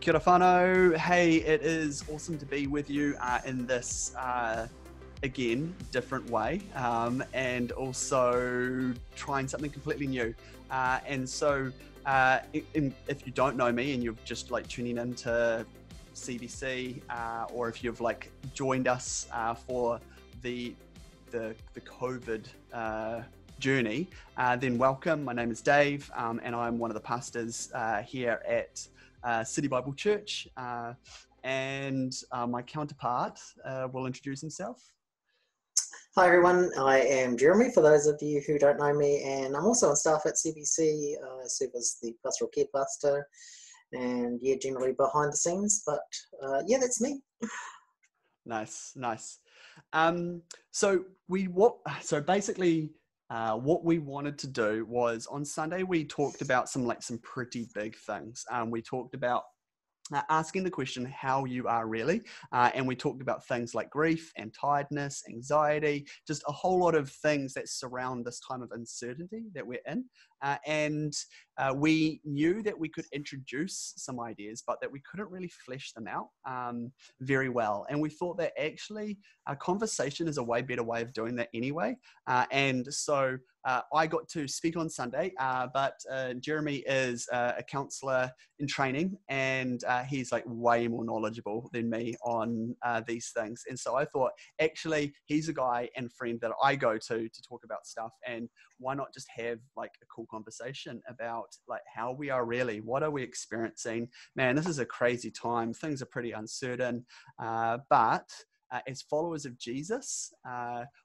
Kia ora whanau. Hey, it is awesome to be with you in this, again, different way, and also trying something completely new. If you don't know me and you're just like tuning into CBC, or if you've like joined us for the COVID journey, then welcome. My name is Dave, and I'm one of the pastors here at City Bible Church, and my counterpart will introduce himself. Hi everyone, I am Jeremy, for those of you who don't know me, and I'm also on staff at CBC. I serve as the pastoral care pastor, and generally behind the scenes, but that's me. Nice. So basically what we wanted to do was, on Sunday we talked about some pretty big things. We talked about asking the question, how you are really, and we talked about things like grief and tiredness, anxiety, just a whole lot of things that surround this time of uncertainty that we're in. And we knew that we could introduce some ideas, but that we couldn't really flesh them out very well. And we thought that actually a conversation is a way better way of doing that anyway. And so I got to speak on Sunday, but Jeremy is a counsellor in training, and he's like way more knowledgeable than me on these things. And so I thought, actually, he's a guy and friend that I go to talk about stuff, and why not just have like a cool conversation about like how we are really, what are we experiencing? Man, this is a crazy time. Things are pretty uncertain, but as followers of Jesus,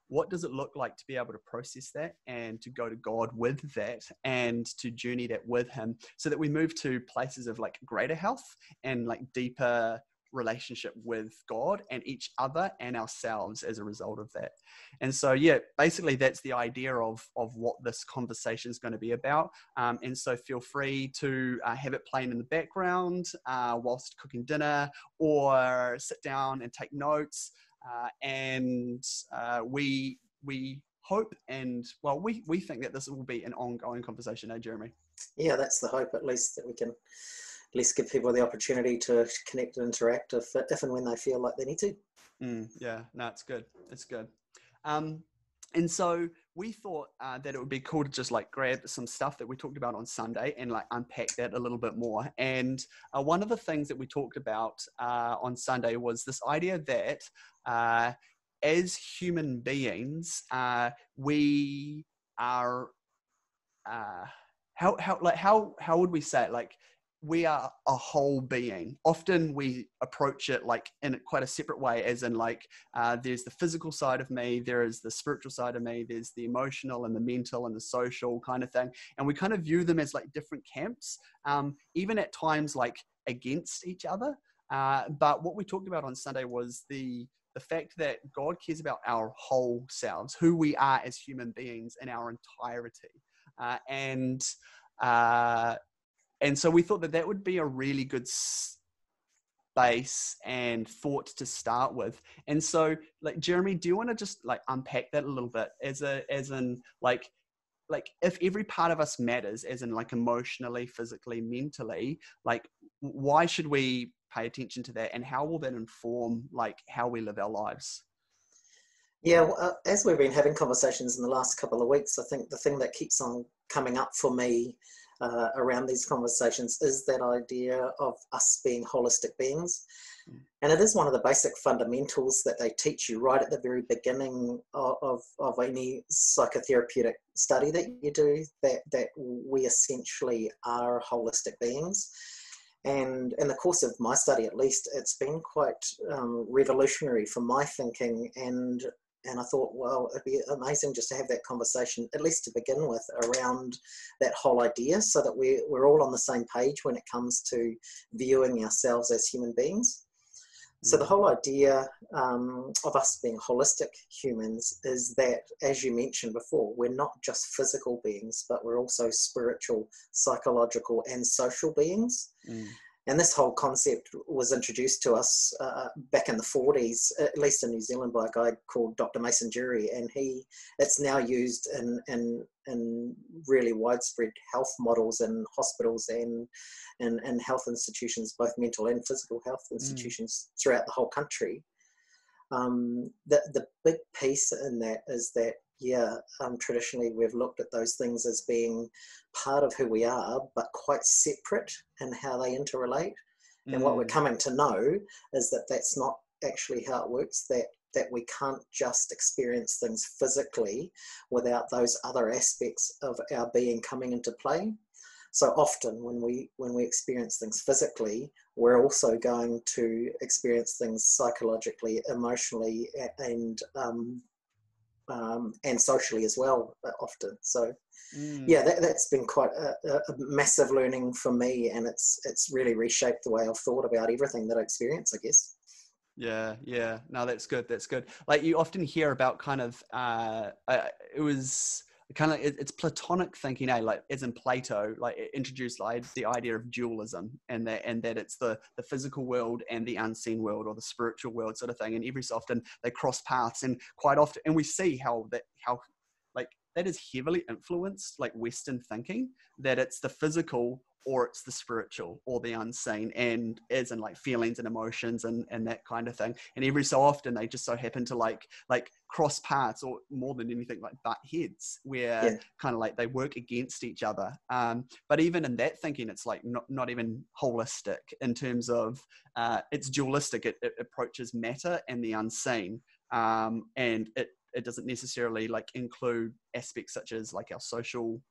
what does it look like to be able to process that and to go to God with that and to journey that with him, so that we move to places of like greater health and like deeper relationship with God and each other and ourselves as a result of that. And so, basically that's the idea of what this conversation is going to be about. And so feel free to have it playing in the background whilst cooking dinner, or sit down and take notes. And we hope, and we think that this will be an ongoing conversation, Jeremy? Yeah, that's the hope, at least, that we can at least give people the opportunity to connect and interact if and when they feel like they need to. It's good. It's good. And so we thought that it would be cool to just like grab some stuff that we talked about on Sunday and like unpack that a little bit more. And one of the things that we talked about on Sunday was this idea that as human beings, we are how would we say it? Like, we are a whole being. Often we approach it like in quite a separate way, as in like there's the physical side of me, there is the spiritual side of me, there's the emotional and the mental and the social kind of thing. And we kind of view them as like different camps, even at times like against each other. But what we talked about on Sunday was the fact that God cares about our whole selves, who we are as human beings in our entirety. And so we thought that would be a really good space and thought to start with. And so, like, Jeremy, do you want to just like unpack that a little bit, as in like if every part of us matters, as in like emotionally, physically, mentally, like why should we pay attention to that, and how will that inform like how we live our lives? Yeah, well, as we've been having conversations in the last couple of weeks, I think the thing that keeps on coming up for me around these conversations is that idea of us being holistic beings. And it is one of the basic fundamentals that they teach you right at the very beginning of any psychotherapeutic study that you do, that we essentially are holistic beings. And in the course of my study, at least, it's been quite revolutionary for my thinking. And I thought, well, it'd be amazing just to have that conversation, at least to begin with, around that whole idea, so that we're all on the same page when it comes to viewing ourselves as human beings. So the whole idea of us being holistic humans is that, as you mentioned before, we're not just physical beings, but we're also spiritual, psychological, and social beings. And this whole concept was introduced to us back in the 40s, at least in New Zealand, by a guy called Dr. Mason Jury, and it's now used in really widespread health models in hospitals and health institutions, both mental and physical health institutions throughout the whole country. The big piece in that is that, traditionally we've looked at those things as being part of who we are, but quite separate in how they interrelate. And what we're coming to know is that that's not actually how it works, that we can't just experience things physically without those other aspects of our being coming into play. So often when we experience things physically, we're also going to experience things psychologically, emotionally, and socially as well, often. So that's been quite a massive learning for me, and it's really reshaped the way I've thought about everything that I experience, I guess. Yeah. No, that's good. Like, you often hear about kind of it's Platonic thinking, like, as in Plato, like, it introduced like the idea of dualism, and that it's the physical world and the unseen world, or the spiritual world, sort of thing. And every so often they cross paths, and quite often, and we see how like that is heavily influenced, like, Western thinking, that it's the physical or it's the spiritual or the unseen, and as in like feelings and emotions and that kind of thing. And every so often they just so happen to like cross paths, or more than anything like butt heads, where kind of like they work against each other. But even in that thinking, it's like not even holistic in terms of it's dualistic. It approaches matter and the unseen, and it doesn't necessarily like include aspects such as like our social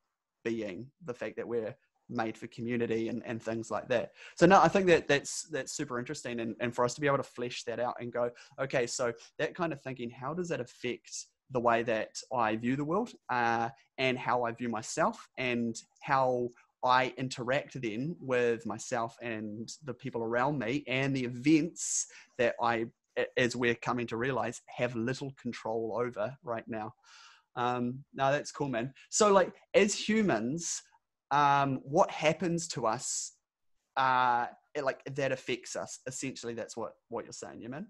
being, the fact that we're made for community and things like that. So no, I think that's super interesting, and for us to be able to flesh that out and go, okay, so that kind of thinking, how does that affect the way that I view the world, and how I view myself, and how I interact then with myself and the people around me, and the events that I, as we're coming to realize, have little control over right now. No, that's cool, man. So like, as humans, what happens to us, like, that affects us? Essentially, that's what you're saying, yeah, man?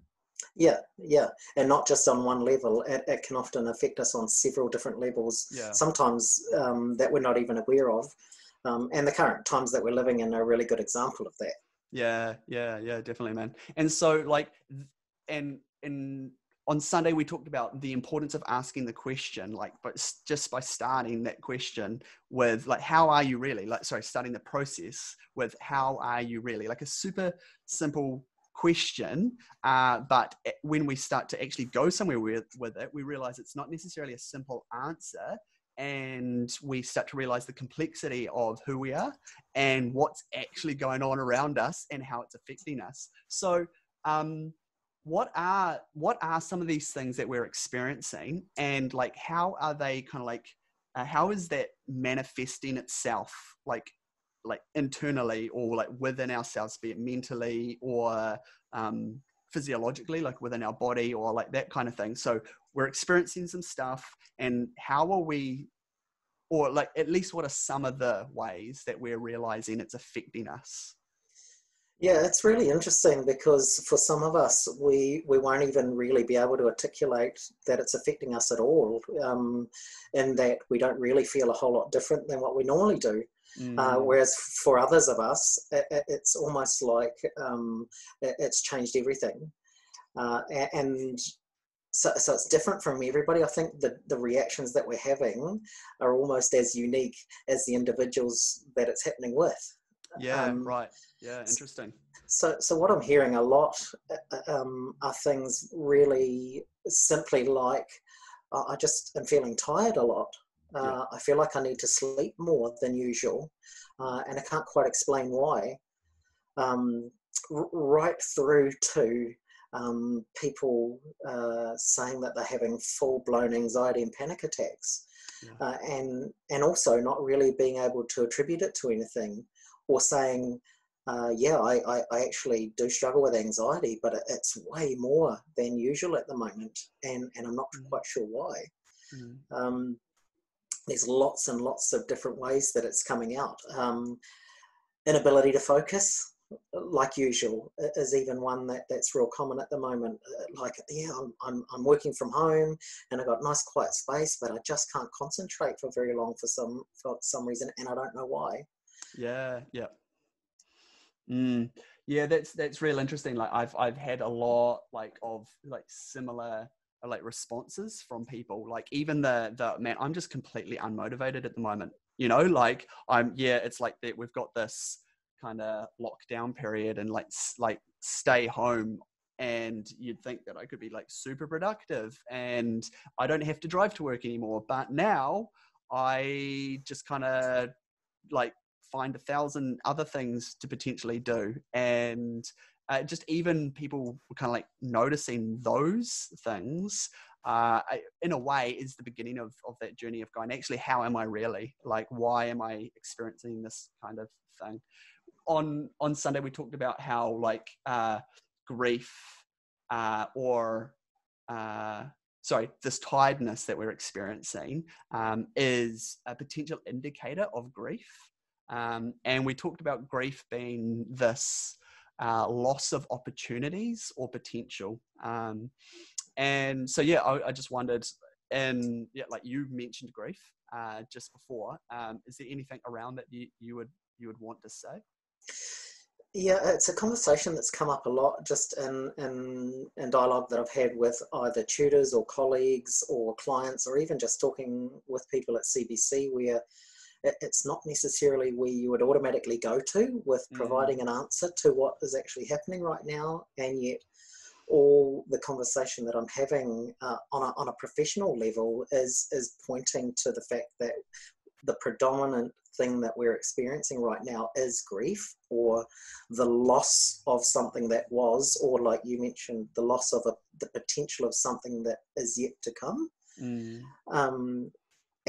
Yeah, and not just on one level. It can often affect us on several different levels, sometimes that we're not even aware of. And the current times that we're living in are a really good example of that. Yeah, definitely, man. And so like, and on Sunday, we talked about the importance of asking the question, like, but just by starting that question with like, how are you really? Like, sorry, starting the process with how are you really? Like a super simple question. But when we start to actually go somewhere with it, we realize it's not necessarily a simple answer. And we start to realize the complexity of who we are and what's actually going on around us and how it's affecting us. So, what are some of these things that we're experiencing, and like, how are they kind of like, how is that manifesting itself, like internally, or like within ourselves, be it mentally or physiologically, like within our body, or like that kind of thing? So we're experiencing some stuff, and how are we, or like, at least what are some of the ways that we're realizing it's affecting us? Yeah, it's really interesting, because for some of us, we won't even really be able to articulate that it's affecting us at all, in that we don't really feel a whole lot different than what we normally do. Whereas for others of us, it's almost like it's changed everything. And so it's different from everybody. I think the reactions that we're having are almost as unique as the individuals that it's happening with. Right. Yeah, interesting. So what I'm hearing a lot are things really simply like, I just am feeling tired a lot. I feel like I need to sleep more than usual, and I can't quite explain why. Right through to people saying that they're having full-blown anxiety and panic attacks, and also not really being able to attribute it to anything, or saying, I actually do struggle with anxiety, but it's way more than usual at the moment, and I'm not quite sure why. There's lots and lots of different ways that it's coming out. Inability to focus, like usual is even one that's real common at the moment. Like, yeah, I'm working from home and I've got nice quiet space, but I just can't concentrate for very long for some reason, and I don't know why. Yeah, yeah. Yeah, that's real interesting. Like I've had a lot of similar responses from people. Like even the man, I'm just completely unmotivated at the moment. Like it's like that we've got this kind of lockdown period and like stay home, and you'd think that I could be like super productive and I don't have to drive to work anymore. But now I just kind of like find 1,000 other things to potentially do. And just even people were kind of like noticing those things in a way is the beginning of that journey of going, actually, how am I really? Like, why am I experiencing this kind of thing? On Sunday, we talked about how grief or this tiredness that we're experiencing is a potential indicator of grief. And we talked about grief being this loss of opportunities or potential. And so, I just wondered, and like you mentioned grief just before, is there anything around that you would want to say? Yeah, it's a conversation that's come up a lot just in dialogue that I've had with either tutors or colleagues or clients, or even just talking with people at CBC, where it's not necessarily where you would automatically go to with providing an answer to what is actually happening right now, and yet all the conversation that I'm having on a professional level is pointing to the fact that the predominant thing that we're experiencing right now is grief, or the loss of something that was, or like you mentioned, the loss of the potential of something that is yet to come.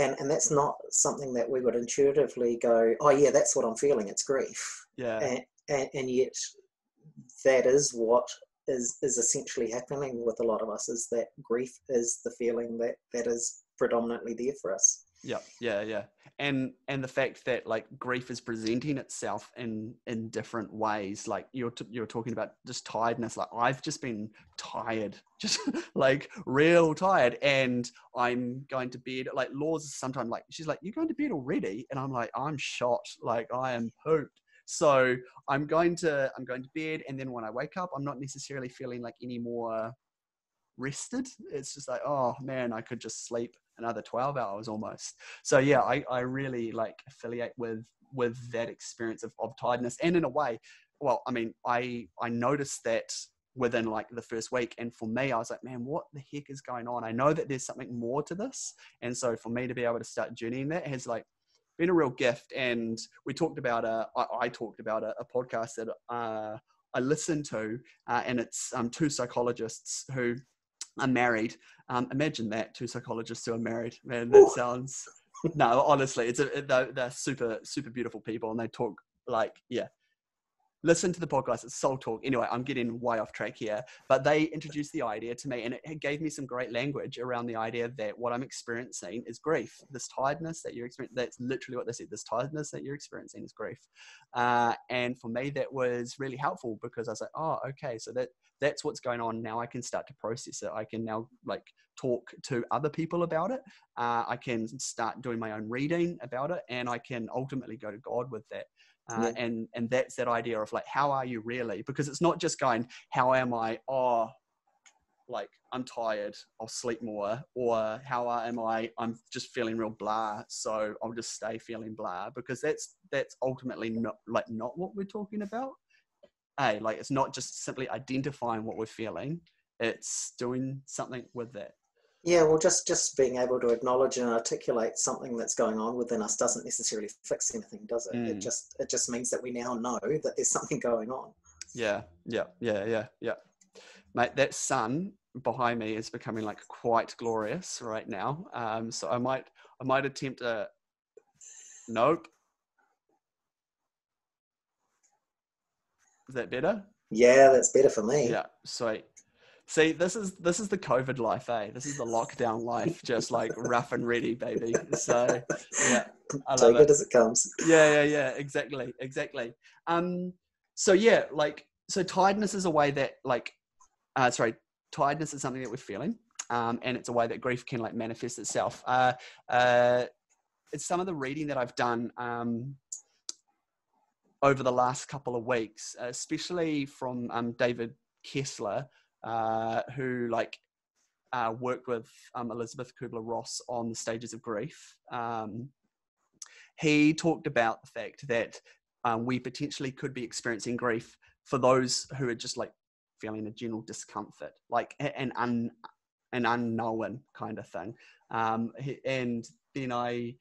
And that's not something that we would intuitively go, oh yeah, that's what I'm feeling, it's grief. Yeah. And yet that is what is essentially happening with a lot of us, is that grief is the feeling that is predominantly there for us. Yeah. And the fact that like grief is presenting itself in different ways. Like you're talking about just tiredness. Like I've just been tired, just like real tired, and I'm going to bed. Like Laws sometimes like she's like, "You're going to bed already?" And I'm like, "I'm shot. Like I am pooped." So I'm going to bed, and then when I wake up, I'm not necessarily feeling like any more rested. It's just like, oh man, I could just sleep another 12 hours almost. So yeah, I really like affiliate with that experience of tiredness. And in a way, well, I mean, I noticed that within like the first week, and for me I was like, man, what the heck is going on? I know that there's something more to this, and so for me to be able to start journeying that has like been a real gift. And we talked about I talked about a podcast that I listened to, and it's two psychologists who are married. Imagine that, two psychologists who are married. Man, that sounds... No, honestly, they're super, super beautiful people, and they talk like, yeah. Listen to the podcast. It's Soul Talk. Anyway, I'm getting way off track here, but they introduced the idea to me, and it gave me some great language around the idea that what I'm experiencing is grief. This tiredness that you're experiencing, that's literally what they said. This tiredness that you're experiencing is grief. And for me, that was really helpful, because I was like, oh, okay, so that's what's going on. Now I can start to process it. I can now like talk to other people about it. I can start doing my own reading about it, and I can ultimately go to God with that. And that's that idea of like, how are you really? Because it's not just going, how am I? Oh, like I'm tired, I'll sleep more. Or how am I? I'm just feeling real blah, so I'll just stay feeling blah. Because that's ultimately not what we're talking about. Like it's not just simply identifying what we're feeling, it's doing something with that. Yeah, well, just being able to acknowledge and articulate something that's going on within us doesn't necessarily fix anything, does it? It just means that we now know that there's something going on. Yeah. Mate, that sun behind me is becoming like quite glorious right now. So I might attempt a... Nope. Is that better? Yeah, that's better for me. Yeah, sweet. See, this is the COVID life, eh? This is the lockdown life, just like rough and ready, baby. So yeah, I love Take it it. as it comes. Yeah, exactly. So yeah, like, so tiredness is a way that like, tiredness is something that we're feeling, and it's a way that grief can like manifest itself. It's some of the reading that I've done over the last couple of weeks, especially from David Kessler, who like worked with Elizabeth Kubler-Ross on the stages of grief. He talked about the fact that we potentially could be experiencing grief for those who are just like feeling a general discomfort, like an unknown kind of thing. And then I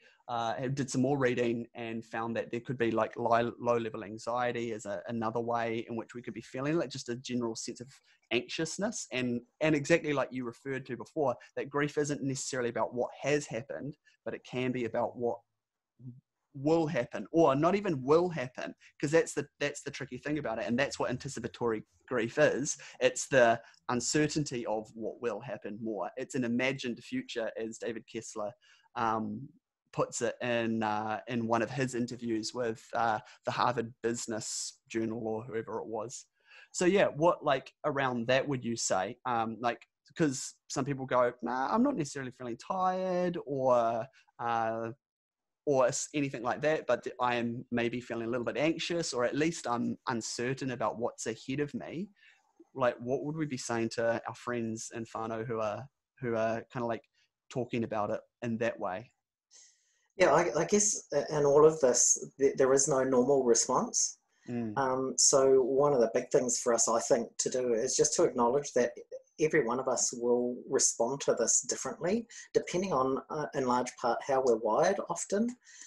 did some more reading and found that there could be like low level anxiety as another way in which we could be feeling like just a general sense of anxiousness. And exactly like you referred to before, that grief isn't necessarily about what has happened, but it can be about what will happen, or not even will happen, because that's the tricky thing about it. And that's what anticipatory grief is. It's the uncertainty of what will happen more. It's an imagined future, as David Kessler puts it in one of his interviews with the Harvard Business Journal or whoever it was. So yeah, what like around that would you say, like, because some people go, nah, I'm not necessarily feeling tired or anything like that, but I am maybe feeling a little bit anxious, or at least I'm uncertain about what's ahead of me. Like, what would we be saying to our friends in whānau who are kind of like talking about it in that way? Yeah, I guess in all of this, there is no normal response. Mm, So one of the big things for us, I think, to do is just to acknowledge that every one of us will respond to this differently, depending on, in large part, how we're wired often.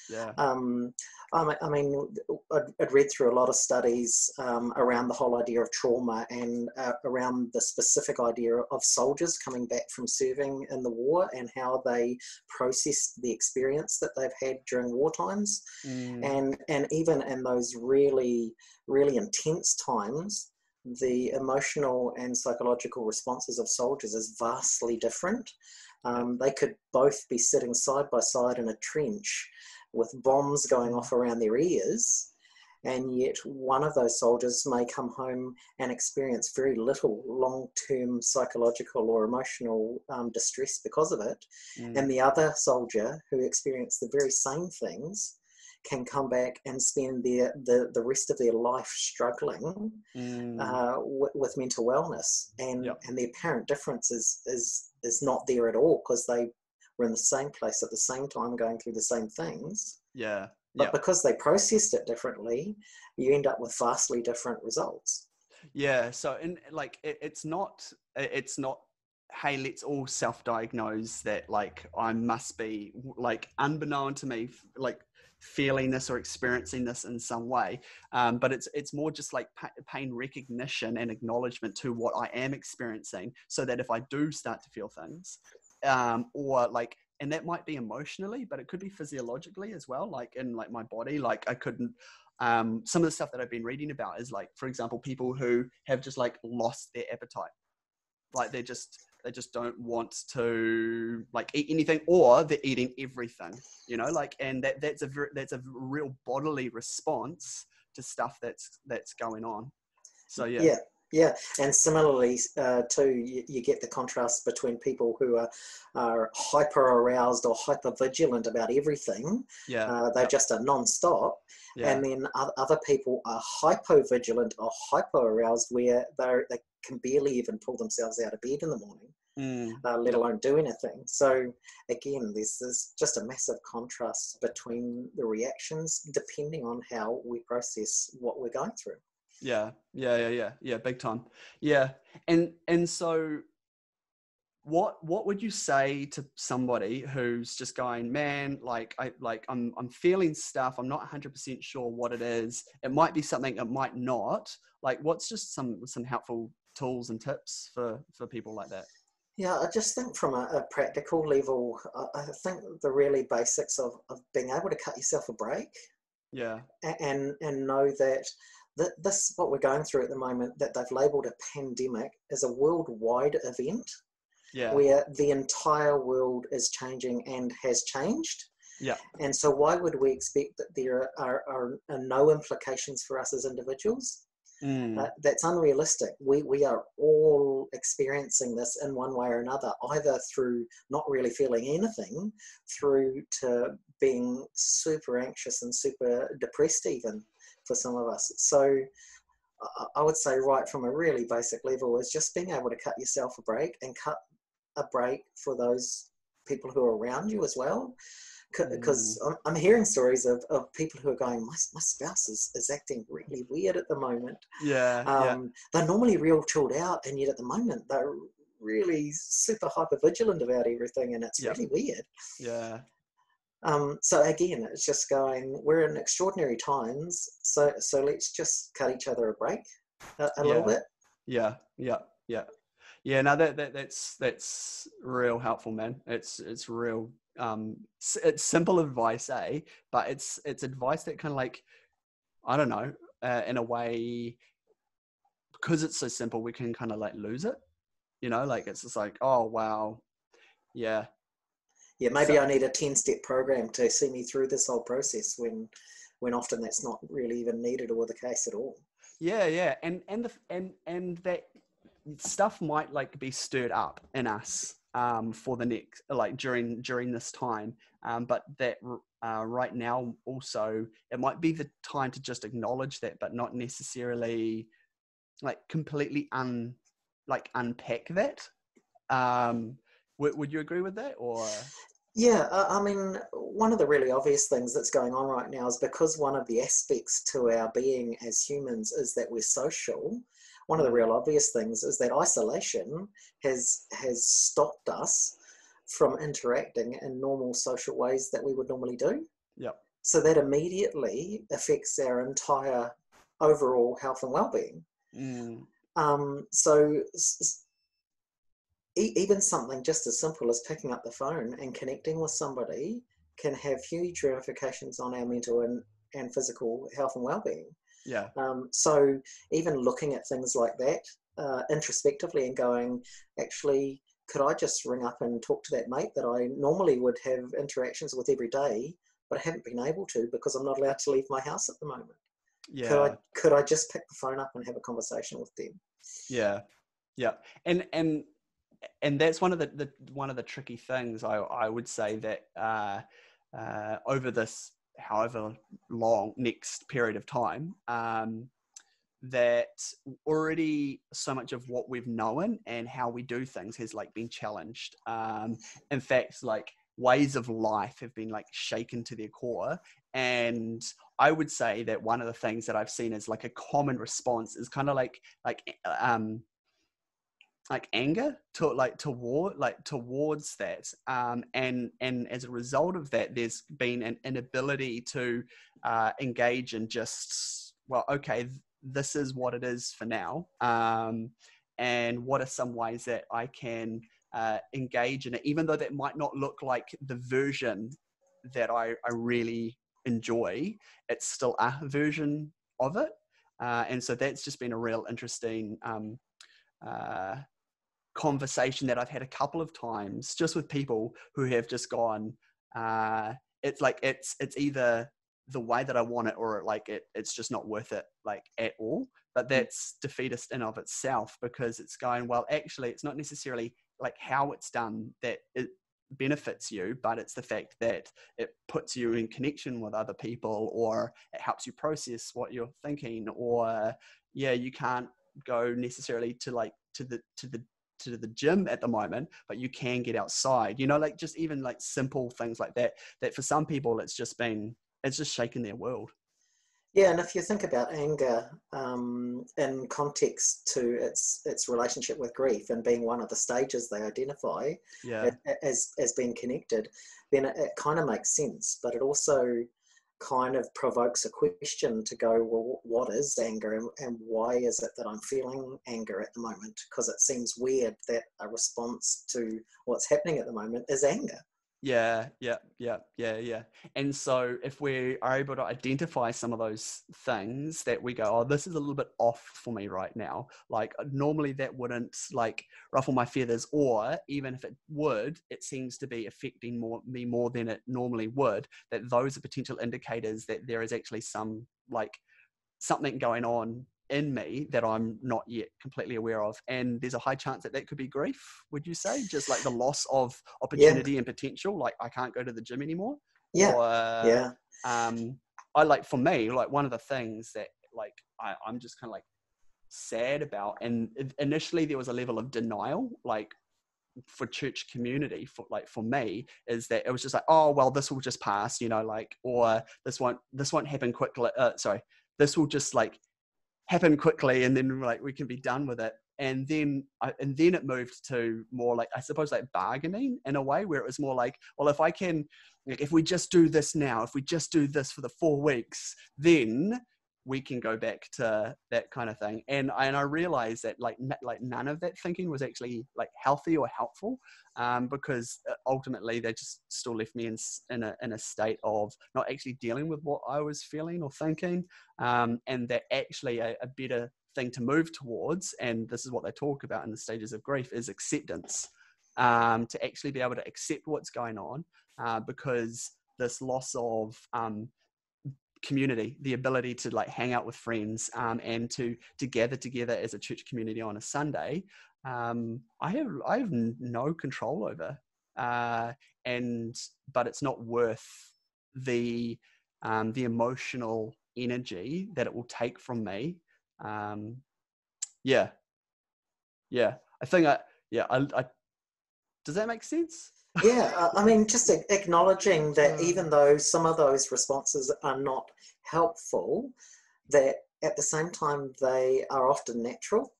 yeah. Um, I mean, I'd read through a lot of studies around the whole idea of trauma and around the specific idea of soldiers coming back from serving in the war and how they processed the experience that they've had during war times. Mm, And even in those really, really intense times, the emotional and psychological responses of soldiers is vastly different. yeah. They could both be sitting side by side in a trench with bombs going off around their ears, and yet one of those soldiers may come home and experience very little long-term psychological or emotional distress because of it, Mm, and the other soldier who experienced the very same things can come back and spend the rest of their life struggling mm, with mental wellness, yeah. and the apparent difference is not there at all, because they were in the same place at the same time going through the same things. Yeah. But Yeah. because they processed it differently, you end up with vastly different results. Yeah. So, and like, it's not, hey, let's all self-diagnose that like I must be like unbeknown to me, like feeling this or experiencing this in some way. But it's more just like pain recognition and acknowledgement to what I am experiencing, so that if I do start to feel things, or like, and that might be emotionally, but it could be physiologically as well, like in like my body, like I couldn't, some of the stuff that I've been reading about is like, for example, people who have just like lost their appetite, like they just don't want to like eat anything, or they're eating everything, you know, like, and that's a real bodily response to stuff that's going on. So yeah. Yeah, yeah, and similarly, too, you get the contrast between people who are hyper aroused or hyper vigilant about everything. Yeah. They Yeah. just are non-stop. Yeah. And then other people are hypo vigilant or hyper aroused, where they can barely even pull themselves out of bed in the morning, let Yeah. alone do anything. So again, there's just a massive contrast between the reactions depending on how we process what we're going through. Yeah, yeah, yeah, yeah, yeah, big time. Yeah, and so what would you say to somebody who's just going, man, like I'm feeling stuff, I'm not 100% sure what it is. It might be something, it might not. Like, what's just some helpful tools and tips for people like that? Yeah, I just think from a practical level, I think the really basics of being able to cut yourself a break, Yeah, and know that this, what we're going through at the moment, that they've labelled a pandemic, is a worldwide event yeah, where the entire world is changing and has changed. yeah, And so why would we expect that there are no implications for us as individuals? Mm. That's unrealistic. We are all experiencing this in one way or another, either through not really feeling anything, through to being super anxious and super depressed even for some of us. So I would say right from a really basic level is just being able to cut yourself a break and cut a break for those people who are around you as well. Because I'm hearing stories of people who are going, my spouse is acting really weird at the moment. Yeah, yeah, They're normally real chilled out, and yet at the moment they're really super hyper vigilant about everything, and it's yeah, really weird. yeah, So again, it's just going, we're in extraordinary times, so let's just cut each other a break a little yeah, bit. yeah, yeah, yeah. Yeah, no, that's real helpful, man. It's real. It's simple advice, eh? But it's advice that kind of like, I don't know, in a way, because it's so simple, we can kind of like lose it. You know, like it's just like, oh wow, yeah. Yeah, So maybe I need a 10-step program to see me through this whole process when often that's not really even needed or the case at all. yeah, yeah, and that stuff might like be stirred up in us for the next like during this time, but that right now also it might be the time to just acknowledge that, but not necessarily like completely unpack that. Would you agree with that, or Yeah, I mean, one of the really obvious things that's going on right now is because one of the aspects to our being as humans is that we're social. One of the real obvious things is that isolation has stopped us from interacting in normal social ways that we would normally do. yep, So that immediately affects our entire overall health and well-being. mm, So even something just as simple as picking up the phone and connecting with somebody can have huge ramifications on our mental and physical health and well-being. yeah, So even looking at things like that introspectively and going, actually, could I just ring up and talk to that mate that I normally would have interactions with every day, but I haven't been able to because I'm not allowed to leave my house at the moment? yeah, Could I just pick the phone up and have a conversation with them? yeah, yeah, and that's one of the tricky things I would say that over this however long next period of time, that already so much of what we've known and how we do things has like been challenged. In fact, like ways of life have been like shaken to their core. And I would say that one of the things that I've seen as like a common response is kind of um like anger towards that, and as a result of that there's been an inability to engage in just, well, okay, this is what it is for now, and what are some ways that I can engage in it, even though that might not look like the version that I really enjoy. It's still a version of it, and so that's just been a real interesting uh, conversation that I've had a couple of times just with people who have just gone, it's like it's either the way that I want it or like it's just not worth it like at all. But that's defeatist in of itself, because it's going, well, actually it's not necessarily like how it's done that it benefits you, but it's the fact that it puts you in connection with other people, or it helps you process what you're thinking, or yeah, you can't go necessarily to like to the gym at the moment, but you can get outside, you know, like just even like simple things like that, that for some people it's just shaken their world. Yeah, and if you think about anger in context to its relationship with grief and being one of the stages they identify Yeah, as being connected, then it kind of makes sense. But it also kind of provokes a question to go, well, what is anger, and why is it that I'm feeling anger at the moment? Because it seems weird that a response to what's happening at the moment is anger. yeah, yeah, yeah, yeah, yeah. And so if we are able to identify some of those things that we go, oh, this is a little bit off for me right now, like normally that wouldn't like ruffle my feathers, or even if it would, it seems to be affecting me more than it normally would, that those are potential indicators that there is actually some like something going on in me that I'm not yet completely aware of. And there's a high chance that could be grief, would you say? Just like the loss of Yeah. opportunity and potential, like I can't go to the gym anymore. Yeah. Or Yeah. I like, for me, like one of the things that like I'm just kind of like sad about, and initially there was a level of denial, like for church community, for me, is that it was just like, oh well, this will just pass, like, or this won't happen quickly, this will just like happen quickly, and then like we can be done with it. And then it moved to more like, I suppose, like bargaining in a way, where it was more like, well, if I can, like, if we just do this now, if we just do this for the 4 weeks, then we can go back to that kind of thing. And I realized that like none of that thinking was actually like healthy or helpful, because ultimately they just still left me in a state of not actually dealing with what I was feeling or thinking. And that actually a better thing to move towards, and this is what they talk about in the stages of grief, is acceptance, to actually be able to accept what's going on, because this loss of community, the ability to like hang out with friends, and to gather together as a church community on a Sunday, I have no control over, but it's not worth the emotional energy that it will take from me. Yeah, yeah. I think I does that make sense? Yeah, I mean, just acknowledging that even though some of those responses are not helpful, that at the same time they are often natural.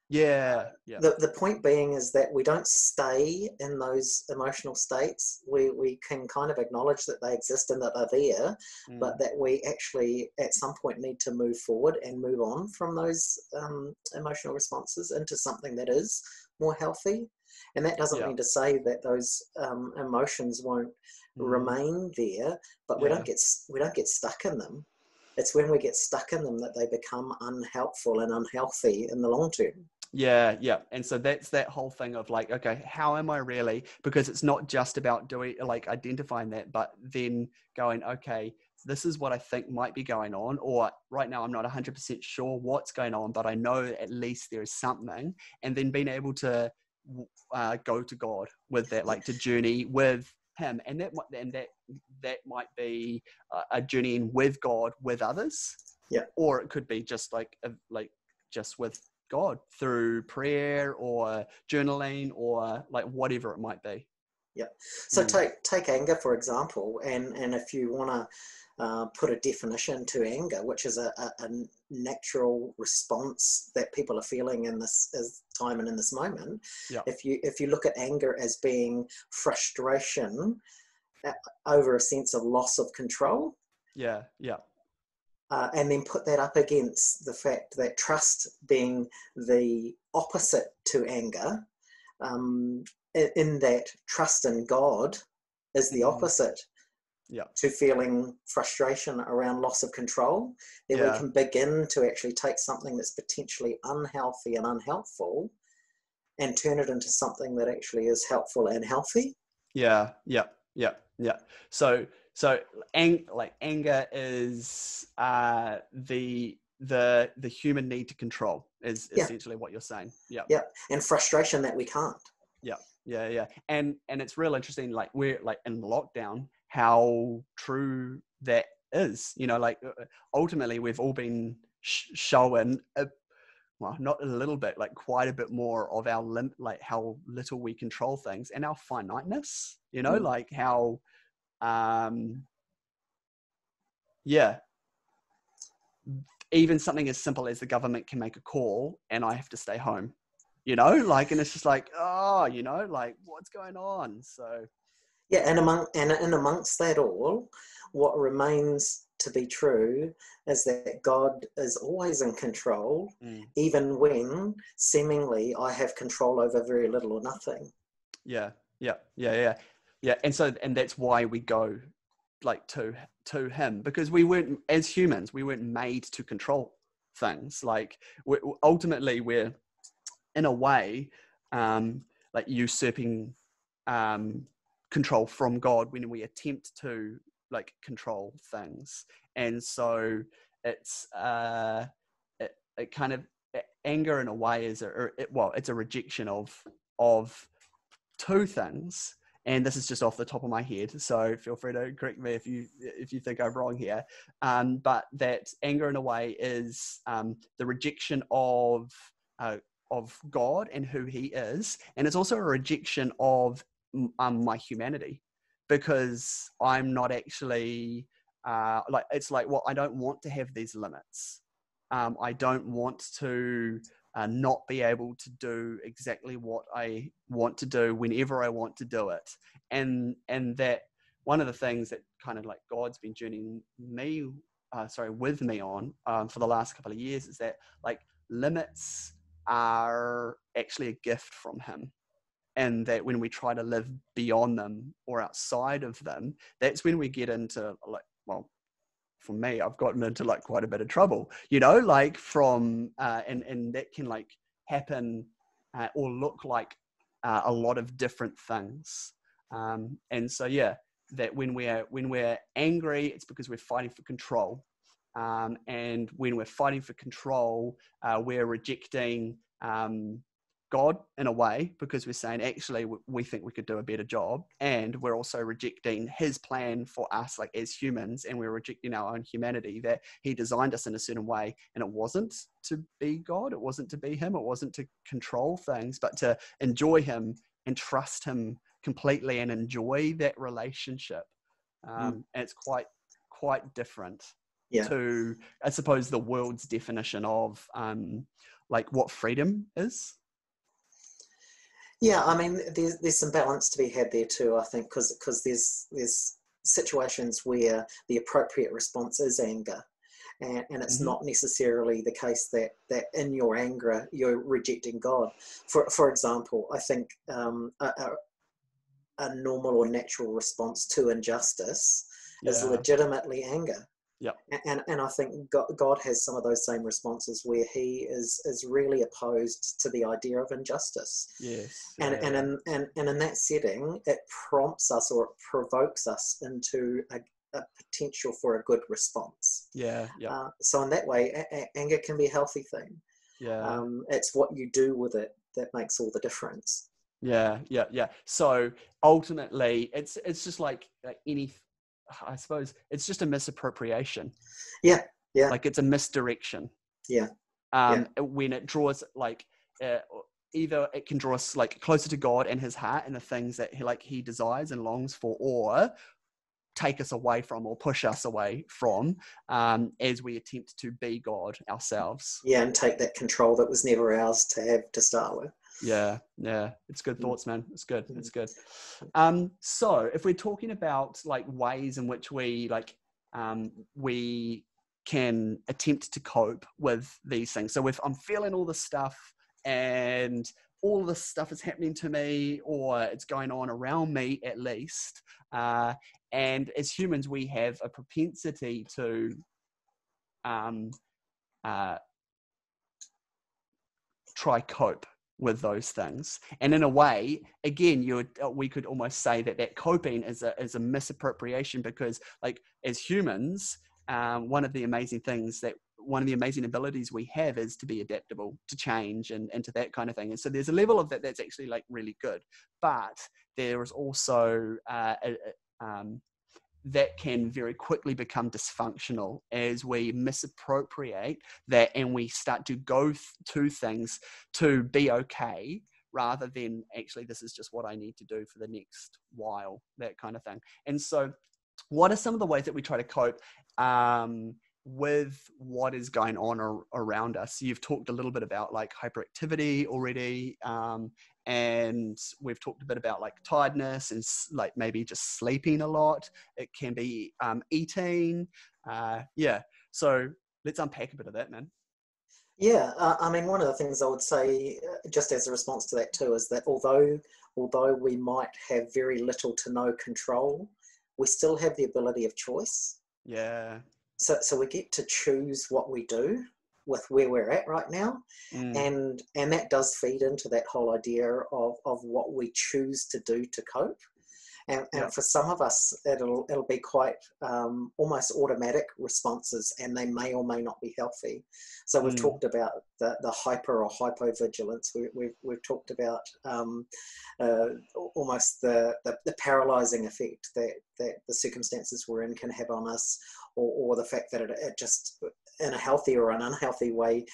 Yeah, yeah. The point being is that we don't stay in those emotional states. We can kind of acknowledge that they exist and that they're there, but that we actually at some point need to move forward and move on from those emotional responses into something that is more healthy. And that doesn't Yeah. mean to say that those emotions won't remain there, but we don't get stuck in them. It's when we get stuck in them that they become unhelpful and unhealthy in the long term. Yeah, yeah. And so that's that whole thing of like, okay, how am I really? Because it's not just about identifying that, but then going, okay, this is what I think might be going on, or right now I'm not 100% sure what's going on, but I know at least there is something. And then being able to go to God with that, like to journey with Him, and that might be a journeying with God with others. Yeah. Or it could be just like just with God through prayer or journaling or like whatever it might be. Yeah. So take anger, for example, and if you want to put a definition to anger, which is a natural response that people are feeling in this time and in this moment. Yeah. If you look at anger as being frustration over a sense of loss of control. Yeah. Yeah. And then put that up against the fact that trust being the opposite to anger, in that trust in God is the opposite to feeling frustration around loss of control, then we can begin to actually take something that's potentially unhealthy and unhelpful and turn it into something that actually is helpful and healthy. Yeah. Yeah. Yeah. Yeah. So anger is the human need to control is essentially what you're saying. Yeah. Yeah. And frustration that we can't. Yeah. Yeah. Yeah. And it's real interesting, like we're like in lockdown, how true that is, like ultimately we've all been shown well, not a little bit, like quite a bit more of our like how little we control things and our finiteness, like how, even something as simple as the government can make a call and I have to stay home, like, and it's just like, oh, like what's going on? So. Yeah, and amongst that all, what remains to be true is that God is always in control, even when seemingly I have control over very little or nothing. Yeah. And that's why we go like to Him, because we weren't, as humans, we weren't made to control things. Like ultimately we're in a way like usurping control from God when we attempt to like control things. And so it's it kind of, anger in a way is it's a rejection of two things. And this is just off the top of my head, so feel free to correct me if you think I'm wrong here. But that anger in a way is the rejection of God and who He is, and it's also a rejection of my humanity, because I'm not actually well, I don't want to have these limits. I don't want to not be able to do exactly what I want to do whenever I want to do it. And that one of the things that kind of like God's been journeying with me on for the last couple of years is that like limits are actually a gift from Him. And that when we try to live beyond them or outside of them, that's when we get into for me, I've gotten into like quite a bit of trouble, like from, and that can like happen or look like a lot of different things. And so, yeah, that when we're angry, it's because we're fighting for control. And when we're fighting for control, we're rejecting God in a way, because we're saying actually we think we could do a better job, and we're also rejecting His plan for us, like as humans, and we're rejecting our own humanity, that He designed us in a certain way, and it wasn't to be God, it wasn't to be Him, it wasn't to control things, but to enjoy Him and trust Him completely and enjoy that relationship. And it's quite different to, I suppose, the world's definition of like what freedom is. Yeah, I mean, there's some balance to be had there too, I think, because there's situations where the appropriate response is anger, and it's not necessarily the case that in your anger you're rejecting God. For example, I think a normal or natural response to injustice is legitimately anger. Yeah. And I think God has some of those same responses where He is really opposed to the idea of injustice. Yes. And in that setting, it prompts us or it provokes us into a potential for a good response. Yeah. Yeah. So in that way, anger can be a healthy thing. Yeah. It's what you do with it that makes all the difference. Yeah. So ultimately, it's just like any. I suppose it's just a misappropriation. Yeah. Like it's a misdirection. Yeah. When it draws like either it can draw us like closer to God and His heart and the things that He desires and longs for, or take us away from or push us away from as we attempt to be God ourselves. Yeah, and take that control that was never ours to have to start with. Yeah. It's good thoughts, man. It's good. So if we're talking about like ways in which we we can attempt to cope with these things. So if I'm feeling all this stuff and all this stuff is happening to me, or it's going on around me at least, and as humans, we have a propensity to try cope with those things. And in a way, again, we could almost say that coping is a misappropriation, because like as humans, one of the amazing abilities we have is to be adaptable to change and to that kind of thing. And so there's a level of that that's actually like really good, but there is also that can very quickly become dysfunctional as we misappropriate that and we start to go to things to be okay, rather than actually this is just what I need to do for the next while, that kind of thing. And so what are some of the ways that we try to cope with what is going on around us? You've talked a little bit about like hyperactivity already, and we've talked a bit about like tiredness and like maybe just sleeping a lot. It can be eating. So let's unpack a bit of that, man. Yeah, I mean, one of the things I would say, just as a response to that too, is that although we might have very little to no control, we still have the ability of choice. Yeah. So we get to choose what we do with where we're at right now. And that does feed into that whole idea of what we choose to do to cope. And Yeah. for some of us, it'll be quite almost automatic responses, and they may or may not be healthy. So we've Mm. talked about the hyper or hypovigilance. We've talked about uh, almost the paralyzing effect that the circumstances we're in can have on us, or the fact that it just, in a healthy or an unhealthy way,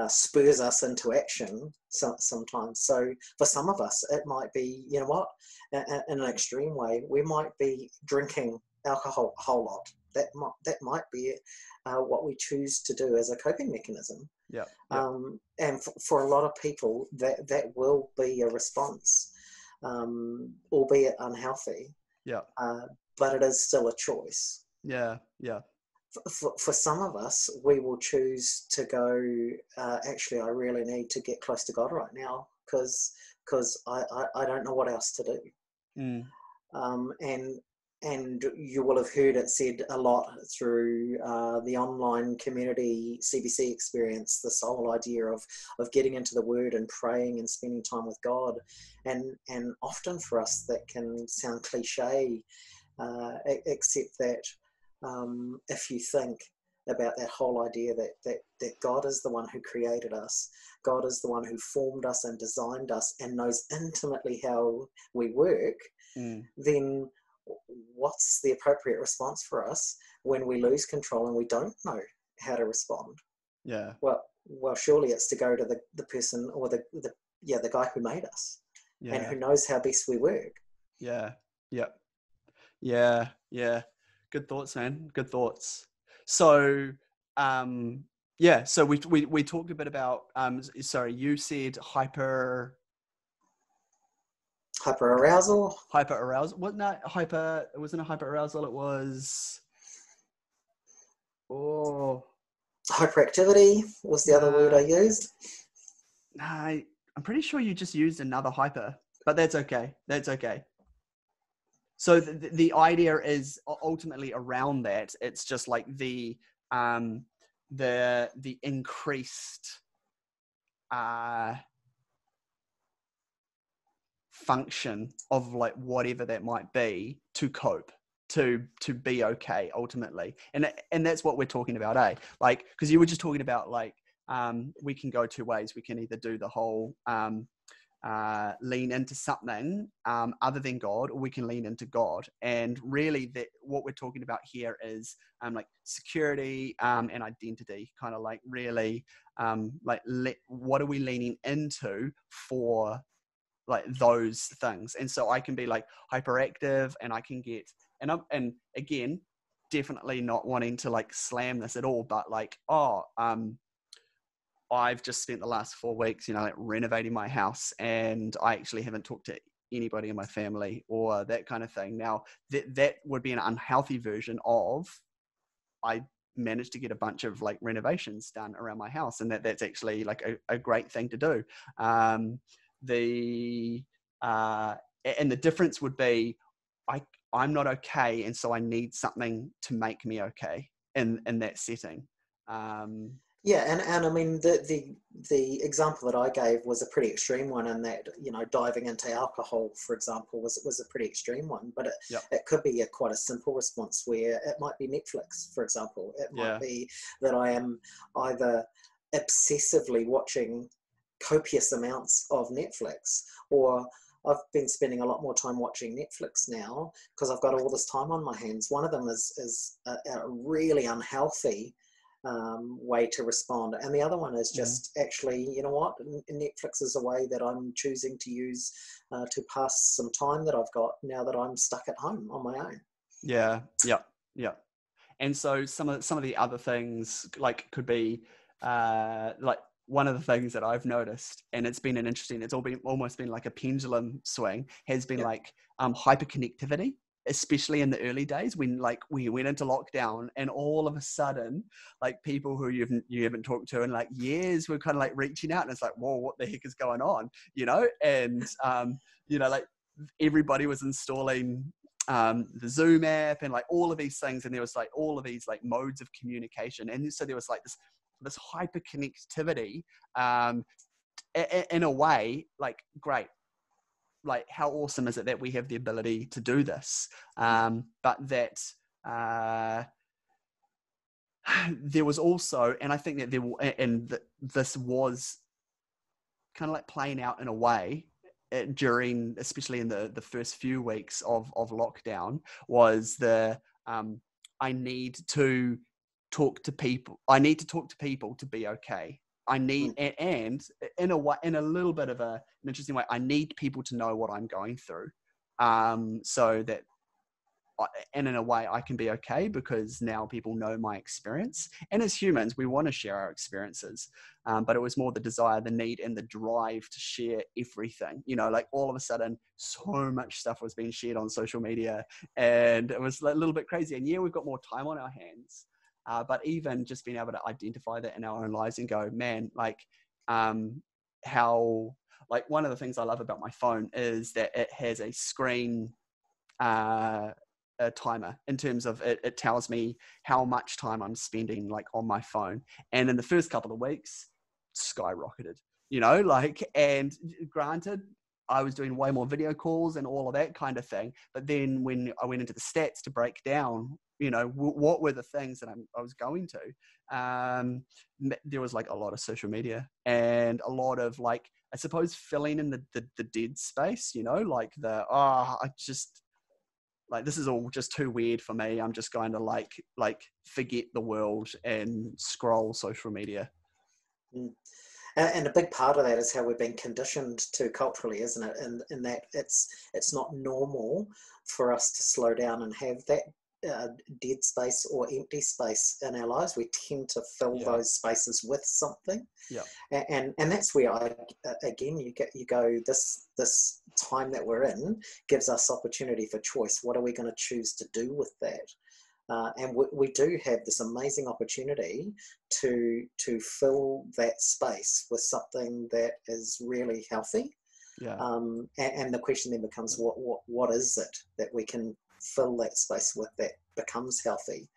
spurs us into action sometimes. So for some of us, it might be, you know what, in an extreme way, we might be drinking alcohol a whole lot. That might be what we choose to do as a coping mechanism. Yeah. Yeah. And for a lot of people, that will be a response, albeit unhealthy. Yeah. But it is still a choice. Yeah. Yeah. For some of us, we will choose to go, actually, I really need to get close to God right now, because I don't know what else to do. Mm. And you will have heard it said a lot through the online community CBC experience, this whole idea of getting into the Word and praying and spending time with God. And often for us that can sound cliche, except that if you think about that whole idea that God is the one who created us, God is the one who formed us and designed us and knows intimately how we work, Mm. then what's the appropriate response for us when we lose control and we don't know how to respond? Yeah. Well, surely it's to go to the person, or the guy who made us and Yeah. who knows how best we work. Yeah. Yeah. Yeah. Yeah. Good thoughts, man. Good thoughts. So, yeah. So we talked a bit about, sorry, you said Hyperarousal. hyper arousal. Wasn't that hyper? It wasn't a hyper arousal. It was, oh, Hyperactivity was the other word I nah, used. nah, I'm pretty sure you just used another hyper, but that's okay. That's okay. So the idea is ultimately around that. It's just like um, the increased function of like whatever that might be to cope, to be okay ultimately, and that's what we're talking about, like, because you were just talking about like we can go two ways. We can either do the whole lean into something other than God, or we can lean into God. And really, that what we're talking about here is like security and identity, kind of like really what are we leaning into for like those things. And so I can be like hyperactive, and I can get, and again, definitely not wanting to like slam this at all, but like, I've just spent the last 4 weeks, like renovating my house, and I actually haven't talked to anybody in my family or that kind of thing. Now, that would be an unhealthy version of, I managed to get a bunch of like renovations done around my house, and that's actually like a great thing to do. The and the difference would be, I'm not okay, and so I need something to make me okay in that setting. Yeah, and I mean the example that I gave was a pretty extreme one, and that, diving into alcohol, for example, was a pretty extreme one. But Yep. it could be quite a simple response, where it might be Netflix, for example. It might Yeah. be that I am either obsessively watching copious amounts of Netflix, or I've been spending a lot more time watching Netflix now because I've got all this time on my hands. One of them is a really unhealthy way to respond, and the other one is just actually, you know what, Netflix is a way that I'm choosing to use to pass some time that I've got now that I'm stuck at home on my own. Yeah. Yeah. Yeah. And so some of the other things like could be like, one of the things that I've noticed, and it's been it's almost been like a pendulum swing, has been Yeah. like hyperconnectivity, especially in the early days when like we went into lockdown, and all of a sudden, like people who you haven't talked to in like years were kind of like reaching out, and it's like, whoa, what the heck is going on, and like everybody was installing the Zoom app and like all of these things, and there was like all of these like modes of communication, and so there was like this hyper connectivity in a way, like, great, like, how awesome is it that we have the ability to do this? But that there was also, and I think that this was kind of like playing out in a way during, especially in the first few weeks of lockdown, was I need to talk to people. I need to talk to people to be okay. I need, and in a way, in a little bit of an interesting way, I need people to know what I'm going through, so that, and in a way, I can be okay because now people know my experience. And as humans, we want to share our experiences, but it was more the desire, the need, and the drive to share everything. You know, like all of a sudden, so much stuff was being shared on social media, and it was a little bit crazy. And yeah, we've got more time on our hands, but even just being able to identify that in our own lives and go, man, like, how, like, one of the things I love about my phone is that it has a screen, a timer, in terms of it tells me how much time I'm spending like on my phone. And in the first couple of weeks, skyrocketed, you know, like, and granted, I was doing way more video calls and all of that kind of thing. But then when I went into the stats to break down, you know, what were the things that I was going to, there was like a lot of social media and a lot of, like, I suppose, filling in the dead space, you know, like I just, like, this is all just too weird for me. I'm just going to like forget the world and scroll social media. And a big part of that is how we've been conditioned to culturally, isn't it? In that it's not normal for us to slow down and have that dead space or empty space in our lives. We tend to fill those spaces with something. Yeah. And that's where again, you go, this time that we're in gives us opportunity for choice. What are we going to choose to do with that? And we do have this amazing opportunity to fill that space with something that is really healthy. Yeah. And the question then becomes, what is it that we can fill that space with that becomes healthy?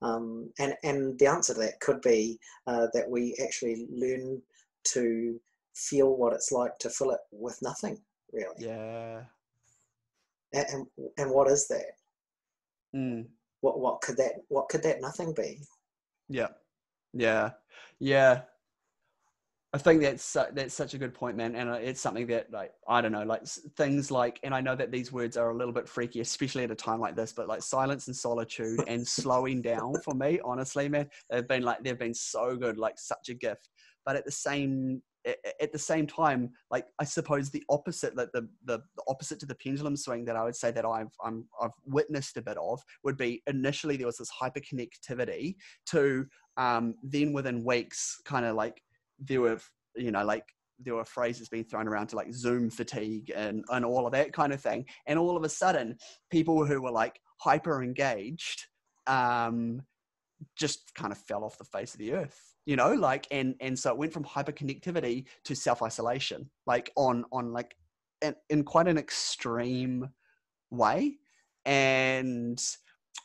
And the answer to that could be that we actually learn to feel what it's like to fill it with nothing, really. Yeah. And what is that? What could that nothing be? Yeah. I think that's such a good point, man. And it's something that, like, I don't know, like things like, and I know that these words are a little bit freaky, especially at a time like this, but like silence and solitude and slowing down, for me, honestly, man, they've been so good, like such a gift. But at the same time, like, I suppose the opposite, like the opposite to the pendulum swing that I would say that I've witnessed a bit of would be, initially there was this hyperconnectivity to, then within weeks, kind of like, there were, you know, like, there were phrases being thrown around to like Zoom fatigue and all of that kind of thing. And all of a sudden, people who were like hyper engaged, just kind of fell off the face of the earth, you know, like, and so it went from hyperconnectivity to self-isolation, like on like, in quite an extreme way. And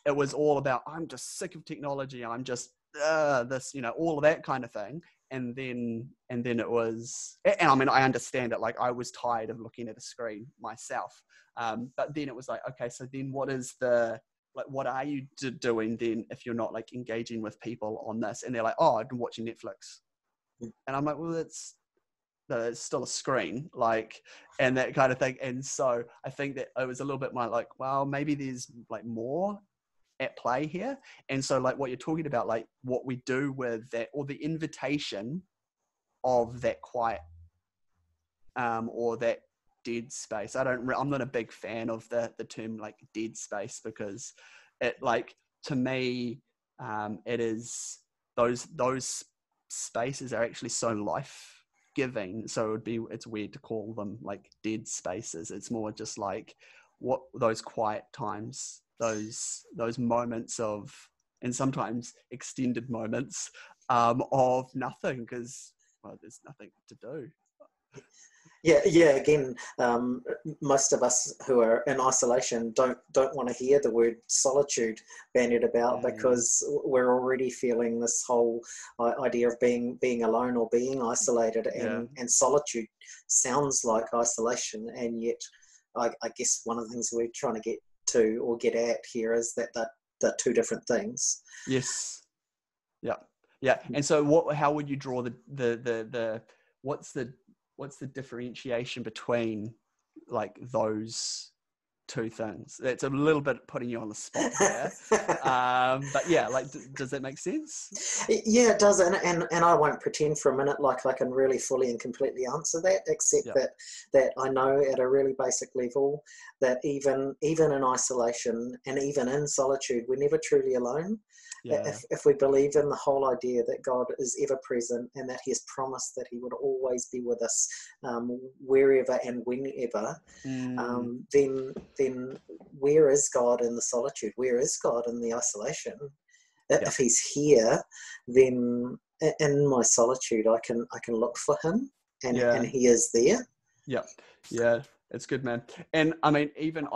it was all about, I'm just sick of technology. I'm just this, you know, all of that kind of thing. And then it was, and I mean, I understand it. Like, I was tired of looking at a screen myself. But then it was like, okay, so then what are you doing then if you're not like engaging with people on this? And they're like, oh, I've been watching Netflix. And I'm like, well, it's still a screen, like, and that kind of thing. And so I think that it was a little bit more like, well, maybe there's like more at play here. And so, like, what you're talking about, like what we do with that, or the invitation of that quiet, or that dead space. I'm not a big fan of the term like dead space, because it, like, to me, it is, those spaces are actually so life giving. So it's weird to call them like dead spaces. It's more just like what those quiet times, those moments of, and sometimes extended moments, of nothing, because, well, there's nothing to do. Yeah. Again, most of us who are in isolation don't want to hear the word solitude bandied about, because we're already feeling this whole idea of being alone or being isolated, and solitude sounds like isolation, and yet I guess one of the things we're trying to get to or get at here is that they're two different things. Yes. Yeah. Yeah. And so how would you draw what's the differentiation between like those two things? It's a little bit putting you on the spot there. But yeah, like, does that make sense? Yeah, it does. And I won't pretend for a minute like I can really fully and completely answer that, except Yeah. that I know at a really basic level that even in isolation and even in solitude, we're never truly alone. Yeah. If we believe in the whole idea that God is ever present and that he has promised that he would always be with us wherever and whenever, then where is God in the solitude? Where is God in the isolation? Yeah. If he's here, then in my solitude I can look for him, and he is there. Yeah, it's good, man. And I mean, even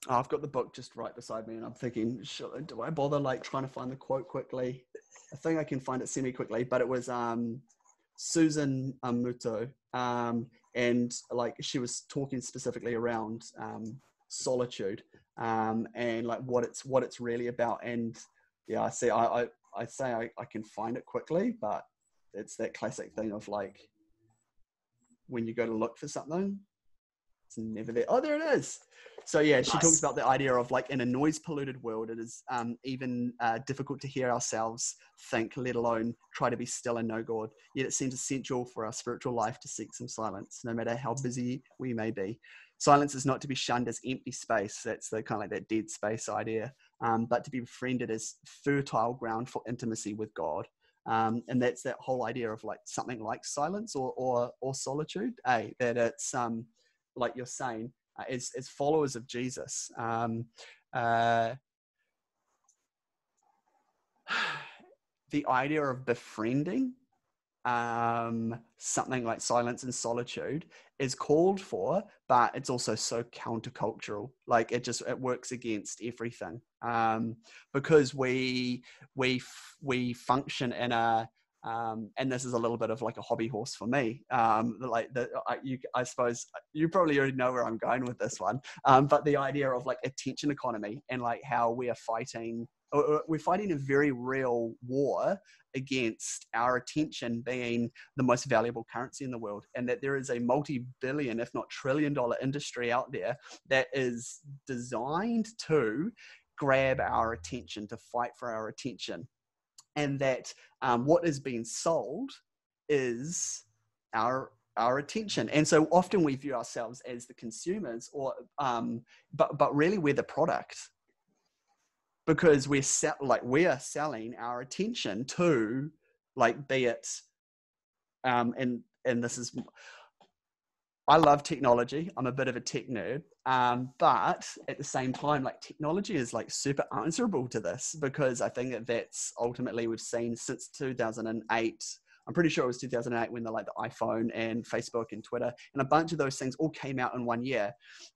I've got the book just right beside me, and I'm thinking, do I bother like trying to find the quote quickly? I think I can find it semi-quickly, but it was Susan Muto, and like she was talking specifically around solitude, and like what it's really about. And yeah, I say I can find it quickly, but it's that classic thing of like when you go to look for something, it's never there. Oh, there it is. So yeah, she talks about the idea of like in a noise polluted world, it is even difficult to hear ourselves think, let alone try to be still and know God. Yet it seems essential for our spiritual life to seek some silence, no matter how busy we may be. Silence is not to be shunned as empty space. That's the kind of like that dead space idea, but to be befriended as fertile ground for intimacy with God. And that's that whole idea of like something like silence or solitude. That it's like you're saying, as followers of Jesus, the idea of befriending something like silence and solitude is called for, but it's also so countercultural. Like it works against everything, because we function in a and this is a little bit of like a hobby horse for me. I suppose you probably already know where I'm going with this one. But the idea of like attention economy and like how we're fighting a very real war against our attention being the most valuable currency in the world, and that there is a multi-billion, if not trillion-dollar industry out there that is designed to grab our attention, to fight for our attention. And that what is being sold is our attention. And so often we view ourselves as the consumers, or but really we're the product, because we are selling our attention to, like, be it and this is, I love technology. I'm a bit of a tech nerd. But at the same time, like technology is like super answerable to this, because I think that's ultimately we've seen since 2008. I'm pretty sure it was 2008 when the iPhone and Facebook and Twitter and a bunch of those things all came out in 1 year.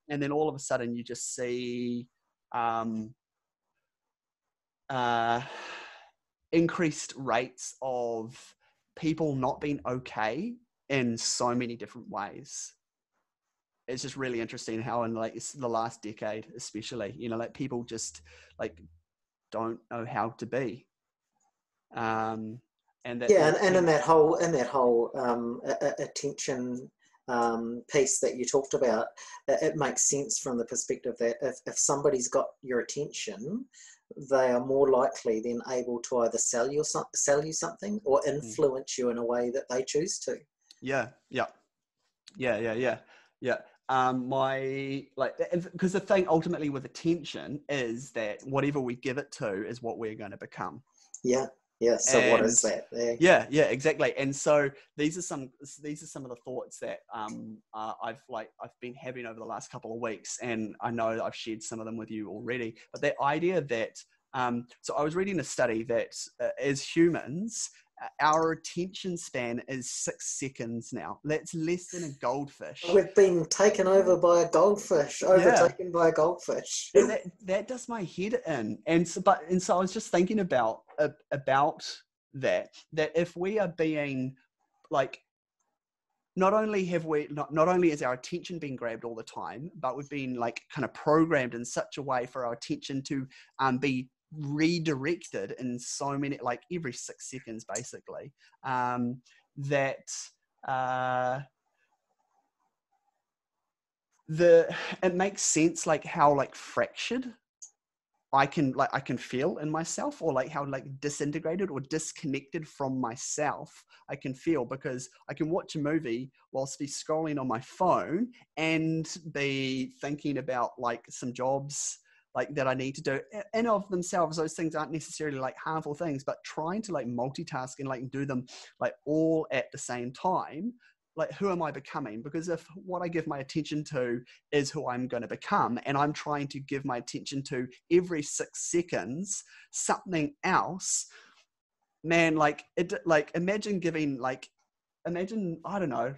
And then all of a sudden you just see increased rates of people not being okay in so many different ways. It's just really interesting how in like the last decade, especially, like people just like don't know how to be. And that, and in that whole attention piece that you talked about, it makes sense from the perspective that if somebody's got your attention, they are more likely then able to either sell you something or influence you in a way that they choose to. Yeah. Because the thing ultimately with attention is that whatever we give it to is what we're going to become. So what is that? Yeah, exactly. And so these are some of the thoughts that I've been having over the last couple of weeks, and I know I've shared some of them with you already. But the idea that so I was reading a study that as humans, our attention span is 6 seconds now. That's less than a goldfish. We've been taken over by a goldfish, overtaken by a goldfish. And that does my head in. And so I was just thinking about that if we are being like not only have we not only is our attention being grabbed all the time, but we've been like kind of programmed in such a way for our attention to be redirected in so many, like every 6 seconds basically, that it makes sense like how like fractured I can feel in myself, or like how like disintegrated or disconnected from myself I can feel, because I can watch a movie whilst be scrolling on my phone and be thinking about like some jobs like that I need to do. And of themselves, those things aren't necessarily like harmful things, but trying to like multitask and like do them like all at the same time, like who am I becoming? Because if what I give my attention to is who I'm going to become, and I'm trying to give my attention to every 6 seconds something else, man, like it, like imagine I don't know,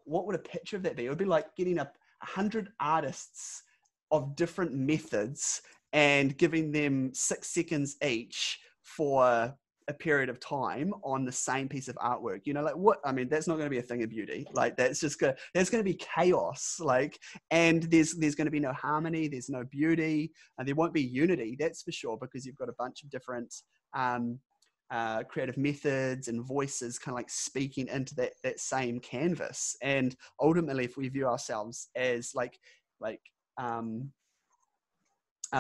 what would a picture of that be? It would be like getting 100 artists of different methods and giving them 6 seconds each for a period of time on the same piece of artwork. You know, like what, I mean, that's not going to be a thing of beauty. Like there's going to be chaos, like, and there's going to be no harmony, there's no beauty, and there won't be unity, that's for sure, because you've got a bunch of different creative methods and voices kind of like speaking into that same canvas. And ultimately, if we view ourselves as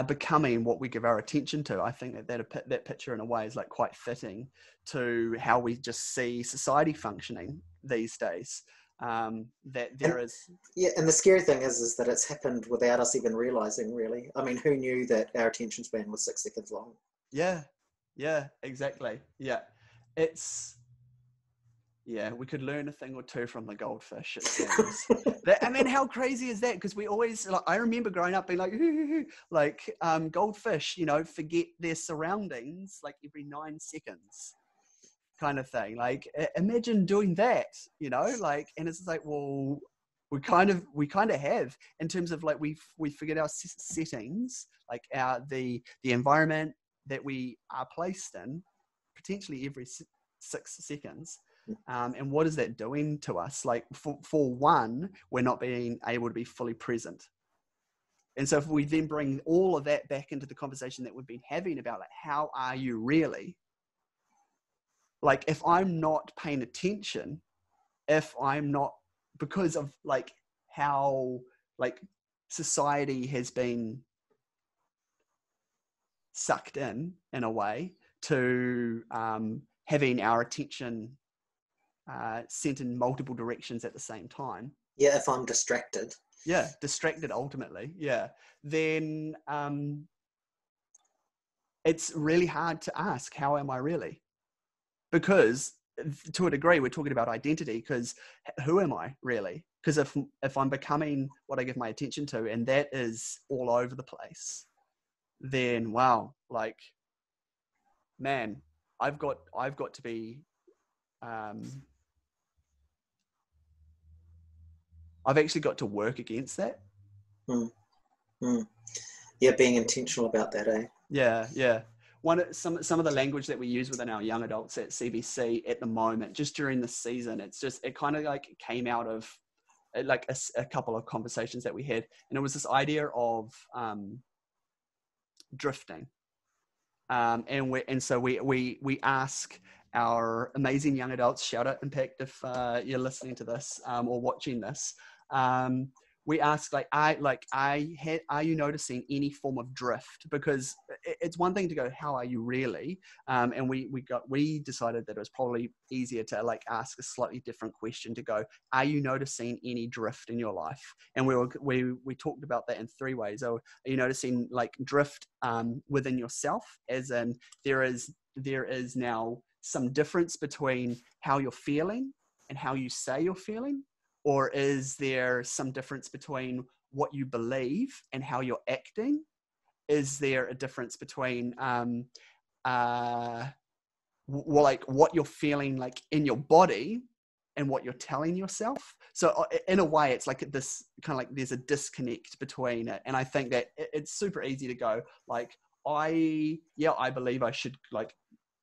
becoming what we give our attention to, I think that picture in a way is like quite fitting to how we just see society functioning these days. That there is, yeah, and the scary thing is that it's happened without us even realizing, really. I mean, who knew that our attention span was 6 seconds long? Yeah, exactly. Yeah, we could learn a thing or two from the goldfish, it seems. I mean, how crazy is that? Because we always, like, I remember growing up being like, like goldfish, you know, forget their surroundings like every 9 seconds, kind of thing. Like, imagine doing that, you know, like, and it's like, well, we kind of have, in terms of like we figured our settings, like the environment that we are placed in, potentially every 6 seconds. And what is that doing to us? Like for one, we're not being able to be fully present. And so if we then bring all of that back into the conversation that we've been having about like, how are you really? Like if I'm not paying attention, if I'm not, because of like how like society has been sucked in a way to having our attention sent in multiple directions at the same time. Yeah, if I'm distracted. Yeah, distracted ultimately. Yeah, then it's really hard to ask, how am I really? Because to a degree, we're talking about identity, because who am I really? Because if I'm becoming what I give my attention to, and that is all over the place, then wow, like, man, I've got to be I've actually got to work against that. Yeah, being intentional about that, eh? Yeah. Some of the language that we use within our young adults at CBC at the moment, just during the season, it kind of like came out of like a couple of conversations that we had, and it was this idea of drifting. And so we ask our amazing young adults, shout out Impact if you're listening to this or watching this, we ask like, are you noticing any form of drift? Because it's one thing to go, how are you really? And we decided that it was probably easier to like ask a slightly different question, to go, are you noticing any drift in your life? And we talked about that in 3 ways. Are you noticing like drift within yourself, as in there is now some difference between how you're feeling and how you say you're feeling? Or is there some difference between what you believe and how you're acting? Is there a difference between like what you're feeling like in your body and what you're telling yourself? So in a way, it's like this kind of like there's a disconnect between it. And I think that it's super easy to go like, I believe I should like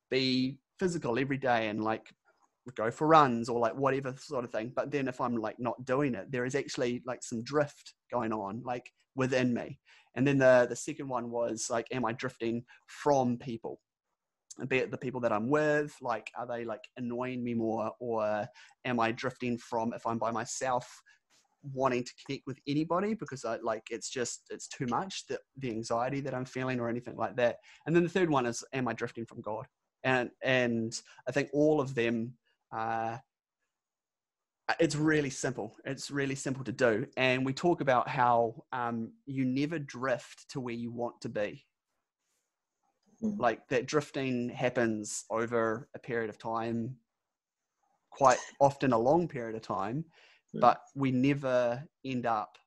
be physical every day and like go for runs or like whatever sort of thing. But then if I'm like not doing it, there is actually like some drift going on like within me. And then the second one was like, am I drifting from people? Be it the people that I'm with, like, are they like annoying me more, or am I drifting from, if I'm by myself, wanting to connect with anybody because I like it's too much, the anxiety that I'm feeling or anything like that. And then the third one is, am I drifting from God? And I think all of them, it's really simple. It's really simple to do. And we talk about how you never drift to where you want to be. Like that drifting happens over a period of time, quite often a long period of time, but we never end up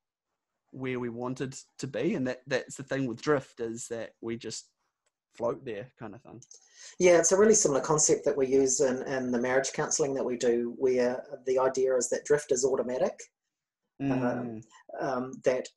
where we wanted to be. And that's the thing with drift, is that we just float there kind of thing. Yeah, it's a really similar concept that we use in the marriage counselling that we do, where the idea is that drift is automatic. That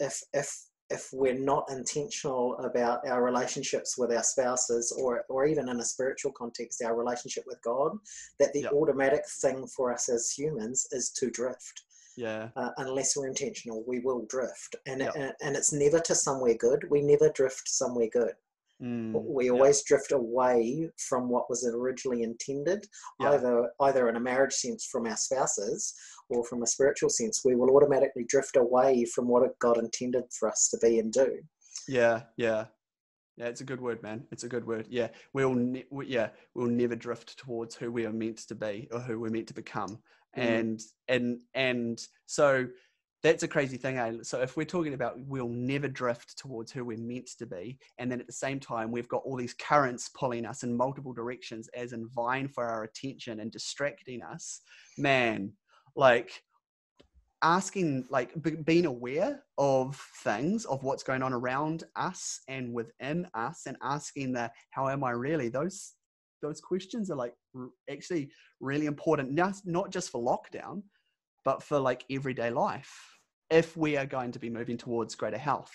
if we're not intentional about our relationships with our spouses, or even in a spiritual context, our relationship with God, that the automatic thing for us as humans is to drift. Yeah. Unless we're intentional, we will drift. And it's never to somewhere good. We never drift somewhere good. We always drift away from what was originally intended, either in a marriage sense from our spouses, or from a spiritual sense. We will automatically drift away from what God intended for us to be and do. Yeah, it's a good word, man. It's a good word. Yeah, we'll never drift towards who we are meant to be or who we're meant to become. And so that's a crazy thing, eh? So if we're talking about we'll never drift towards who we're meant to be, and then at the same time we've got all these currents pulling us in multiple directions, as in vying for our attention and distracting us, man, like asking, like being aware of things, of what's going on around us and within us, and asking how am I really? Those questions are like actually really important, not just for lockdown, but for like everyday life, if we are going to be moving towards greater health,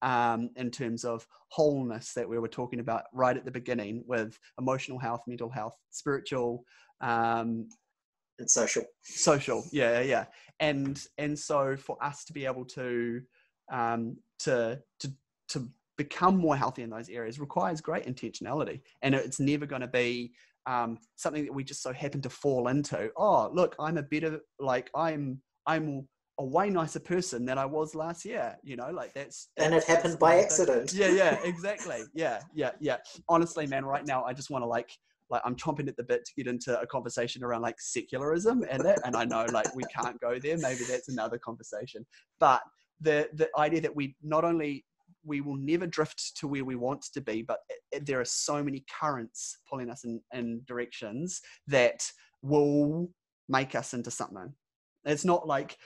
in terms of wholeness that we were talking about right at the beginning, with emotional health, mental health, spiritual, and social. Yeah. And so for us to be able to become more healthy in those areas requires great intentionality. And it's never going to be something that we just so happen to fall into. Oh, look, I'm a way nicer person than I was last year, like that's and it happened by accident. Yeah, exactly. Yeah. Honestly, man, right now I just want to like I'm chomping at the bit to get into a conversation around like secularism and that, and I know like we can't go there. Maybe that's another conversation. But the idea that we will never drift to where we want to be, but there are so many currents pulling us in directions that will make us into something. It's not like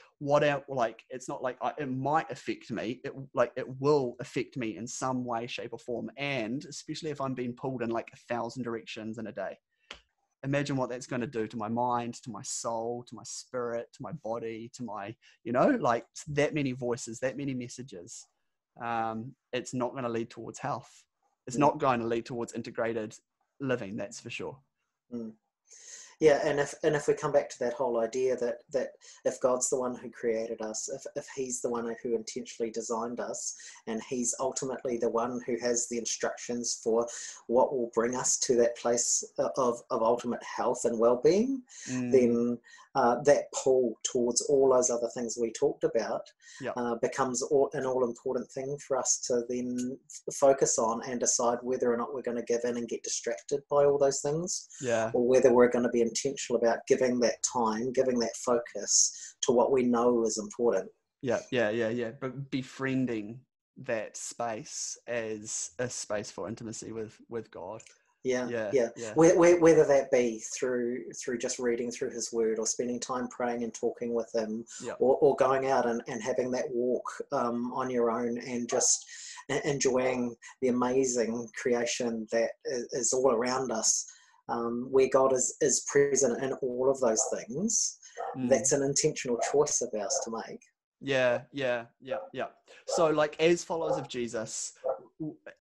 it's not like it might affect me. It will affect me in some way, shape, or form. And especially if I'm being pulled in like 1,000 directions in a day. Imagine what that's going to do to my mind, to my soul, to my spirit, to my body, to my, like that many voices, that many messages. It's not going to lead towards health. It's not going to lead towards integrated living. That's for sure. Yeah, and if we come back to that whole idea that if God's the one who created us, if he's the one who intentionally designed us, and he's ultimately the one who has the instructions for what will bring us to that place of ultimate health and well-being, then that pull towards all those other things we talked about becomes an all-important thing for us to then focus on and decide whether or not we're going to give in and get distracted by all those things, or whether we're going to be intentional about giving that time, giving that focus to what we know is important. Yeah. But befriending that space as a space for intimacy with God. Yeah. Whether that be through just reading through his word, or spending time praying and talking with him, or going out and having that walk on your own and just enjoying the amazing creation that is all around us, where God is present in all of those things. That's an intentional choice of ours to make. Yeah. So like as followers of Jesus,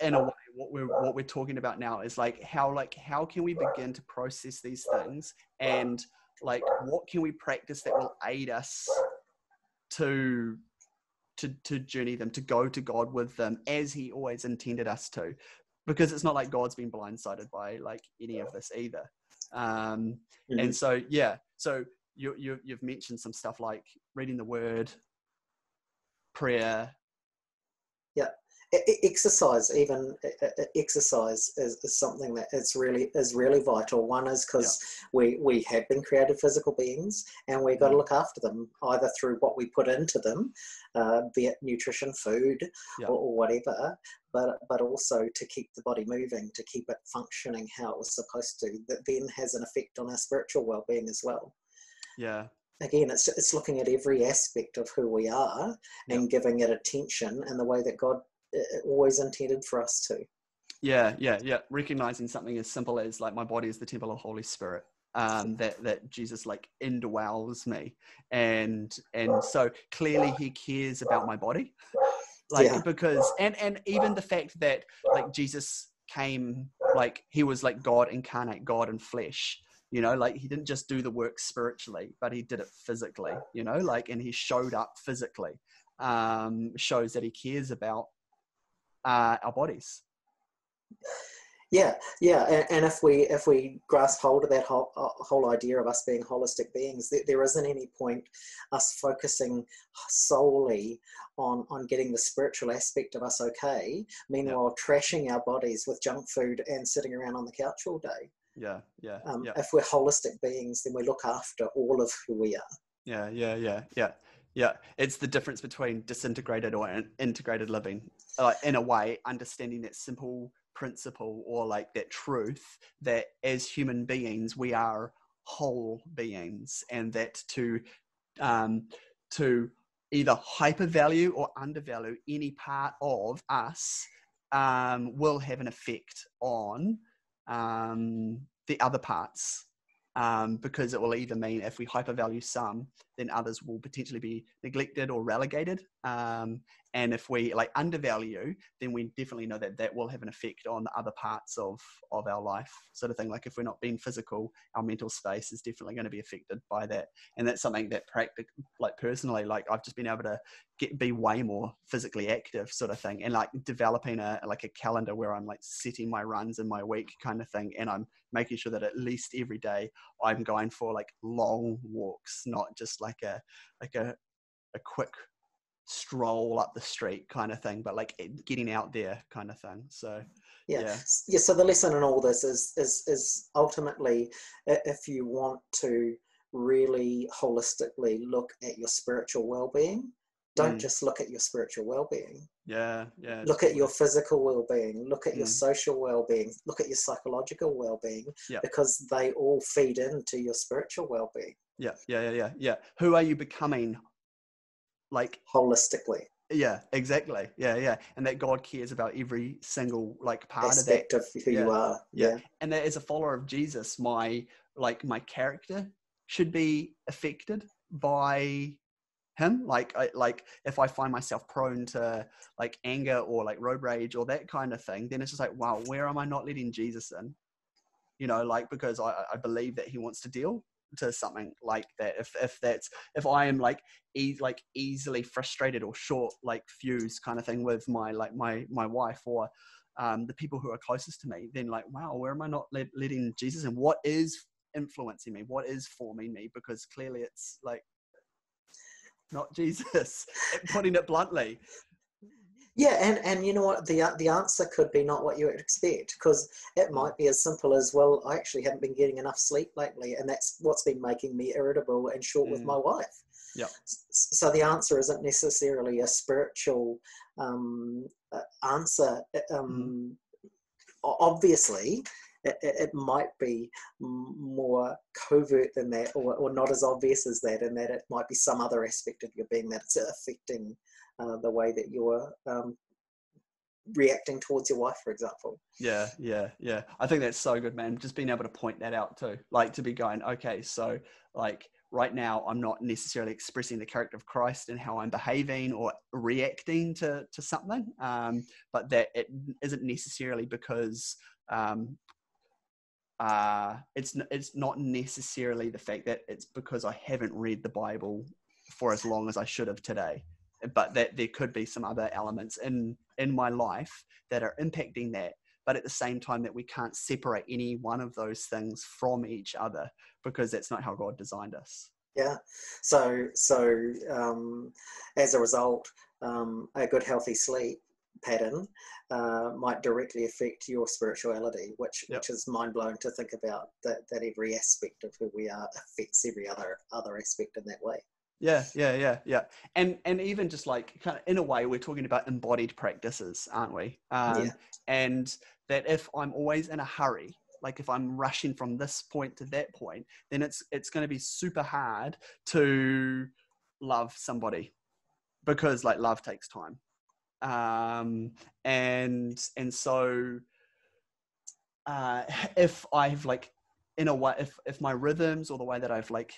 in a way, what we're talking about now is like how can we begin to process these things and like what can we practice that will aid us to journey them, to go to God with them as he always intended us to, because it's not like God's been blindsided by like any of this either. And so, yeah, so you've mentioned some stuff like reading the word, prayer. Yeah. Exercise, even exercise is something that is really vital. One is because we have been created physical beings, and we've got to look after them either through what we put into them, be it nutrition, food, or whatever, but also to keep the body moving, to keep it functioning how it was supposed to. That then has an effect on our spiritual well-being as well. Yeah. Again, it's looking at every aspect of who we are and giving it attention in the way that God always intended for us to. Yeah. Recognizing something as simple as like my body is the temple of Holy Spirit, that Jesus like indwells me, and so clearly he cares about my body, like because and even the fact that like Jesus came, like he was like God incarnate, God in flesh. You know, like he didn't just do the work spiritually, but he did it physically, you know, like, and he showed up physically, shows that he cares about our bodies. And if we grasp hold of that whole idea of us being holistic beings, there isn't any point us focusing solely on getting the spiritual aspect of us okay, meanwhile trashing our bodies with junk food and sitting around on the couch all day. If we're holistic beings, then we look after all of who we are. Yeah. It's the difference between disintegrated or integrated living. In a way, understanding that simple principle or like that truth that as human beings we are whole beings, and that to either hypervalue or undervalue any part of us will have an effect on the other parts, because it will either mean if we hypervalue some, then others will potentially be neglected or relegated. And if we like undervalue, then we definitely know that that will have an effect on the other parts of our life, sort of thing. Like if we're not being physical, our mental space is definitely going to be affected by that. And that's something that like personally, like I've just been able to be way more physically active, sort of thing, and like developing a calendar where I'm like setting my runs in my week kind of thing, and I'm making sure that at least every day I'm going for like long walks, not just like a quick stroll up the street kind of thing, but like getting out there kind of thing. So so the lesson in all this is ultimately, if you want to really holistically look at your spiritual well-being, don't just look at your spiritual well-being. Look at your physical well-being, look at your social well-being, look at your psychological well-being, because they all feed into your spiritual well-being. Who are you becoming, like holistically? Exactly. And that God cares about every single like part aspect of who you are. And that as a follower of Jesus, my character should be affected by him. Like if I find myself prone to like anger or like road rage or that kind of thing, then it's just like, wow, where am I not letting Jesus in? You know, like, because I believe that he wants to deal to something like that. If I am like easily frustrated or short like fuse kind of thing with my wife or the people who are closest to me, then like, wow, where am I not letting Jesus in? What is influencing me? What is forming me? Because clearly it's like not Jesus. Putting it bluntly. And you know what, the answer could be not what you would expect, because it might be as simple as, well, I actually haven't been getting enough sleep lately, and that's what's been making me irritable and short with my wife. So the answer isn't necessarily a spiritual answer. Obviously it might be more covert than that, or not as obvious as that, and that it might be some other aspect of your being that it's affecting the way that you're reacting towards your wife, for example. I think that's so good, man. Just being able to point that out too, like to be going, okay, so like right now I'm not necessarily expressing the character of Christ in how I'm behaving or reacting to something, but that it isn't necessarily because it's not necessarily the fact that it's because I haven't read the Bible for as long as I should have today, but that there could be some other elements in my life that are impacting that. But at the same time, that we can't separate any one of those things from each other, because that's not how God designed us. Yeah. So as a result, a good healthy sleep pattern might directly affect your spirituality, which Yep. is mind blowing to think about, that every aspect of who we are affects every other aspect in that way. Yeah. And even just like kind of in a way, we're talking about embodied practices, aren't we? Yeah. And that if I'm always in a hurry, like if I'm rushing from this point to that point, then it's going to be super hard to love somebody, because like love takes time. And so if I've like, in a way, if my rhythms or the way that I've like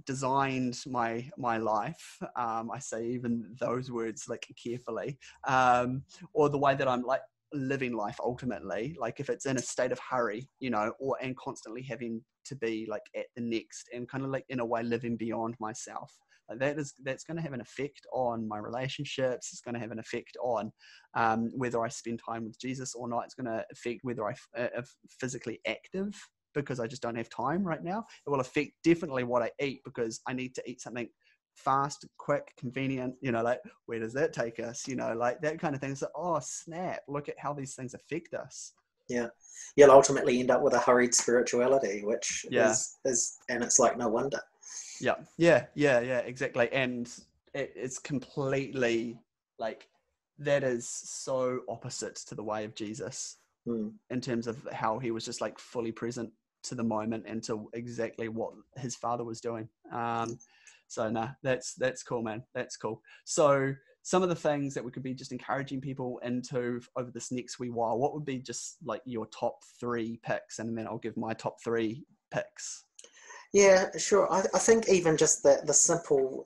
designed my life, I say even those words like carefully, or the way that I'm like living life ultimately, like if it's in a state of hurry, or and constantly having to be like at the next, and kind of like in a way living beyond myself, like that's going to have an effect on my relationships. It's going to have an effect on whether I spend time with Jesus or not. It's going to affect whether I'm physically active, because I just don't have time right now. It will affect definitely what I eat, because I need to eat something fast, quick, convenient, like where does that take us? Like that kind of thing. So, oh snap, look at how these things affect us. Yeah. You'll ultimately end up with a hurried spirituality, which Yeah. is and it's like, no wonder. Yeah, exactly. And it's completely like, that is so opposite to the way of Jesus, in terms of how he was just like fully present to the moment and to exactly what his father was doing. So no, that's cool, man. That's cool. So some of the things that we could be just encouraging people into over this next wee while, what would be just like your top 3 picks? And then I'll give my top 3 picks. Yeah, sure. I think even just the simple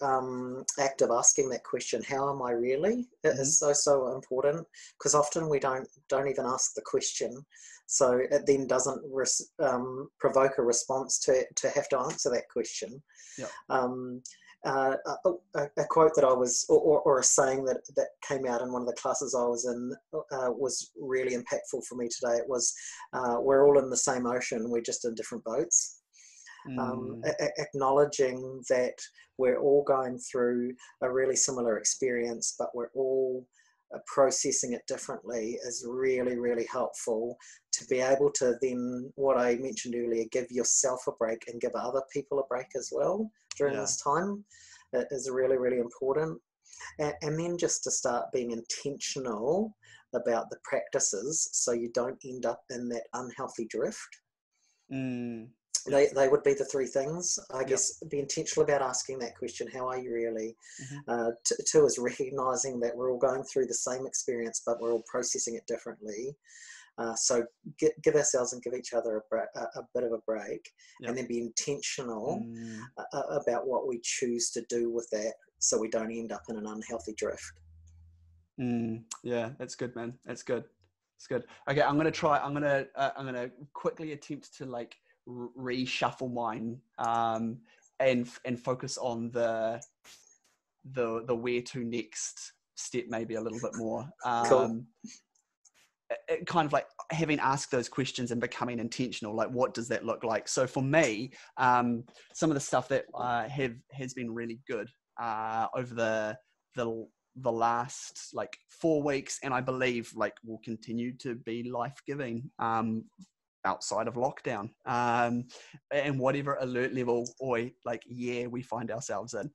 act of asking that question, how am I really, is so important, because often we don't even ask the question, so it then doesn't provoke a response to have to answer that question. Yep. A quote that I was, or a saying that came out in one of the classes I was in, was really impactful for me today. It was, we're all in the same ocean, we're just in different boats. Acknowledging that we're all going through a really similar experience, but we're all processing it differently, is really, really helpful to be able to then, what I mentioned earlier, give yourself a break and give other people a break as well during this time. It is really, really important. And then just to start being intentional about the practices, so you don't end up in that unhealthy drift. They would be the 3 things, I guess. Be intentional about asking that question, how are you really? 2 is recognizing that we're all going through the same experience, but we're all processing it differently. So give ourselves and give each other a bit of a break, and then be intentional about what we choose to do with that, so we don't end up in an unhealthy drift. Yeah, that's good, man. That's good. It's good. Okay, I'm gonna quickly attempt to like reshuffle mine, and focus on the where to next step maybe a little bit more. Cool. Kind of like having asked those questions and becoming intentional, like what does that look like? So for me, some of the stuff that has been really good over the last like 4 weeks, and I believe like will continue to be life-giving outside of lockdown, and whatever alert level or like we find ourselves in,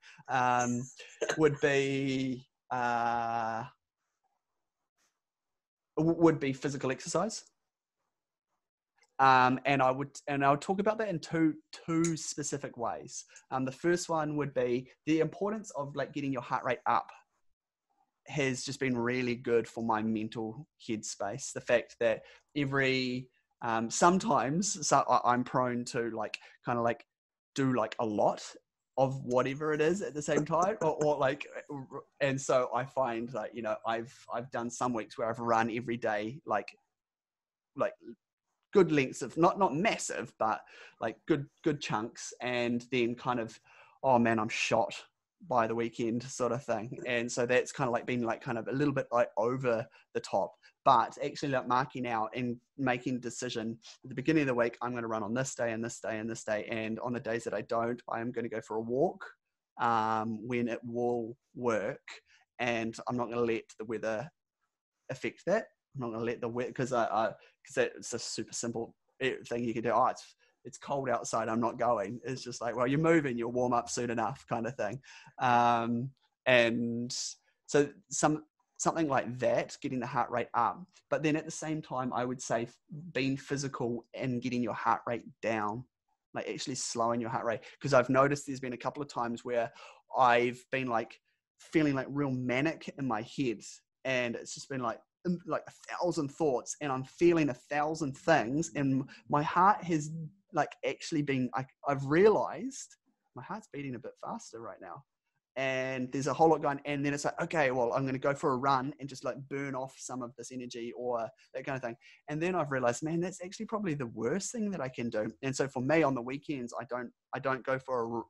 would be physical exercise. And I would talk about that in two specific ways. The first one would be the importance of like getting your heart rate up has just been really good for my mental headspace. The fact that sometimes I'm prone to like kind of like do like a lot of whatever it is at the same time, or like, and so I find that I've done some weeks where I've run every day, like good lengths of, not massive, but like good chunks, and then kind of, oh man, I'm shot by the weekend sort of thing. And so that's kind of like been like kind of a little bit like over the top, but actually like marking out and making a decision at the beginning of the week, I'm going to run on this day and this day and this day. And on the days that I don't, I'm going to go for a walk when it will work. And I'm not going to let the weather affect that. I'm not going to let the weather, because it's a super simple thing you can do. Oh, it's cold outside, I'm not going. It's just like, well, you're moving, you'll warm up soon enough, kind of thing. And so something like that, getting the heart rate up. But then at the same time, I would say being physical and getting your heart rate down, like actually slowing your heart rate. Because I've noticed there's been a couple of times where I've been like feeling like real manic in my head, and it's just been like 1,000 thoughts, and I'm feeling 1,000 things, and my heart has like actually been, I've realized my heart's beating a bit faster right now, and there's a whole lot going. And then it's like, okay, well, I'm going to go for a run and just like burn off some of this energy or that kind of thing. And then I've realized, man, that's actually probably the worst thing that I can do. And so for me on the weekends, I don't go for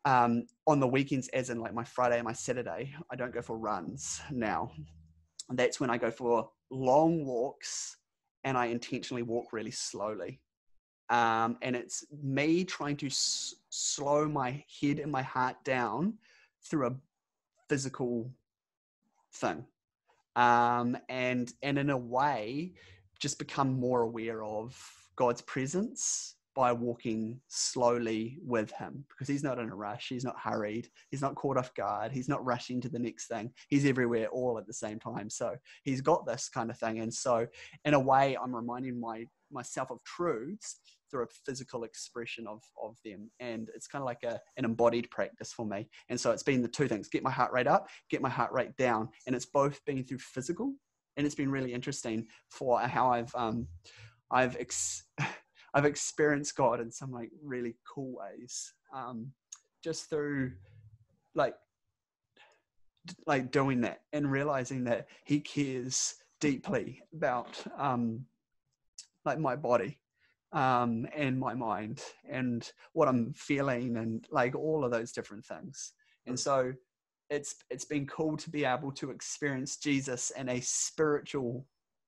on the weekends, as in like my Friday and my Saturday, I don't go for runs now. And that's when I go for long walks, and I intentionally walk really slowly. And it's me trying to slow my head and my heart down through a physical thing. And in a way, just become more aware of God's presence by walking slowly with him, because he's not in a rush. He's not hurried. He's not caught off guard. He's not rushing to the next thing. He's everywhere all at the same time. So he's got this kind of thing. And so in a way, I'm reminding myself of truths through a physical expression of them. And it's kind of like an embodied practice for me. And so it's been the two things: get my heart rate up, get my heart rate down. And it's both been through physical. And it's been really interesting for how I've experienced God in some like really cool ways, just through like doing that and realizing that he cares deeply about like my body and my mind and what I'm feeling and like all of those different things. And so it's been cool to be able to experience Jesus in a spiritual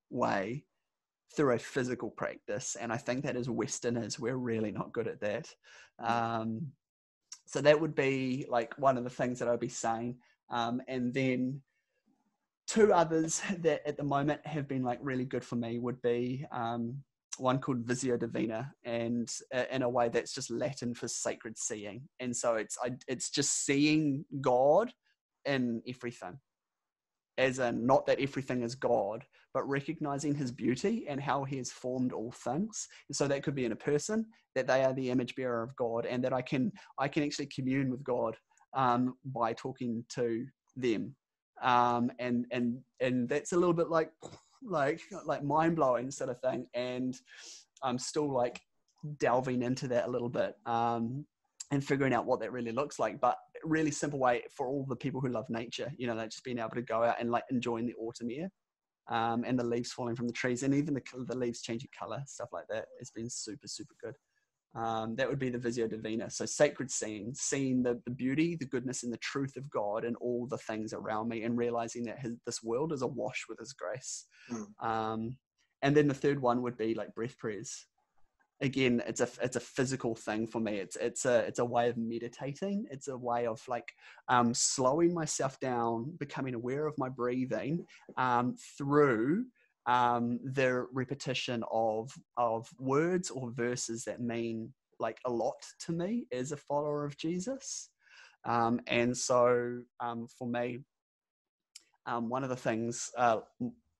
way through a physical practice. And I think that as Westerners, we're really not good at that. So that would be like one of the things that I'd be saying. And then two others that at the moment have been like really good for me would be one called Visio Divina, and in a way that's just Latin for sacred seeing. And so it's just seeing God in everything, as in not that everything is God, but recognizing his beauty and how he has formed all things. And so that could be in a person, that they are the image bearer of God, and that I can actually commune with God by talking to them. And that's a little bit like mind blowing sort of thing. And I'm still like delving into that a little bit. And figuring out what that really looks like, but really simple way for all the people who love nature, like just being able to go out and like enjoying the autumn air, and the leaves falling from the trees, and even the leaves changing color, stuff like that. It's been super, super good. That would be the Visio Divina. So sacred seeing the beauty, the goodness, and the truth of God and all the things around me, and realizing that this world is awash with his grace. And then the third one would be like breath prayers. Again, it's a physical thing for me. It's a way of meditating. It's a way of like slowing myself down, becoming aware of my breathing through the repetition of words or verses that mean like a lot to me as a follower of Jesus. And so for me, one of the things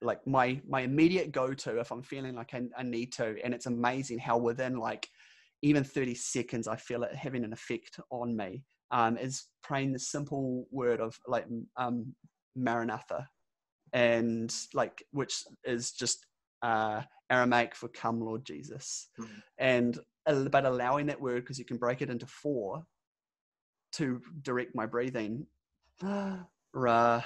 like my immediate go-to if I'm feeling like I need to, and it's amazing how within like even 30 seconds I feel it having an effect on me, is praying the simple word of like Maranatha, and like which is just Aramaic for "Come, Lord Jesus." And but allowing that word, because you can break it into 4 to direct my breathing. Ra,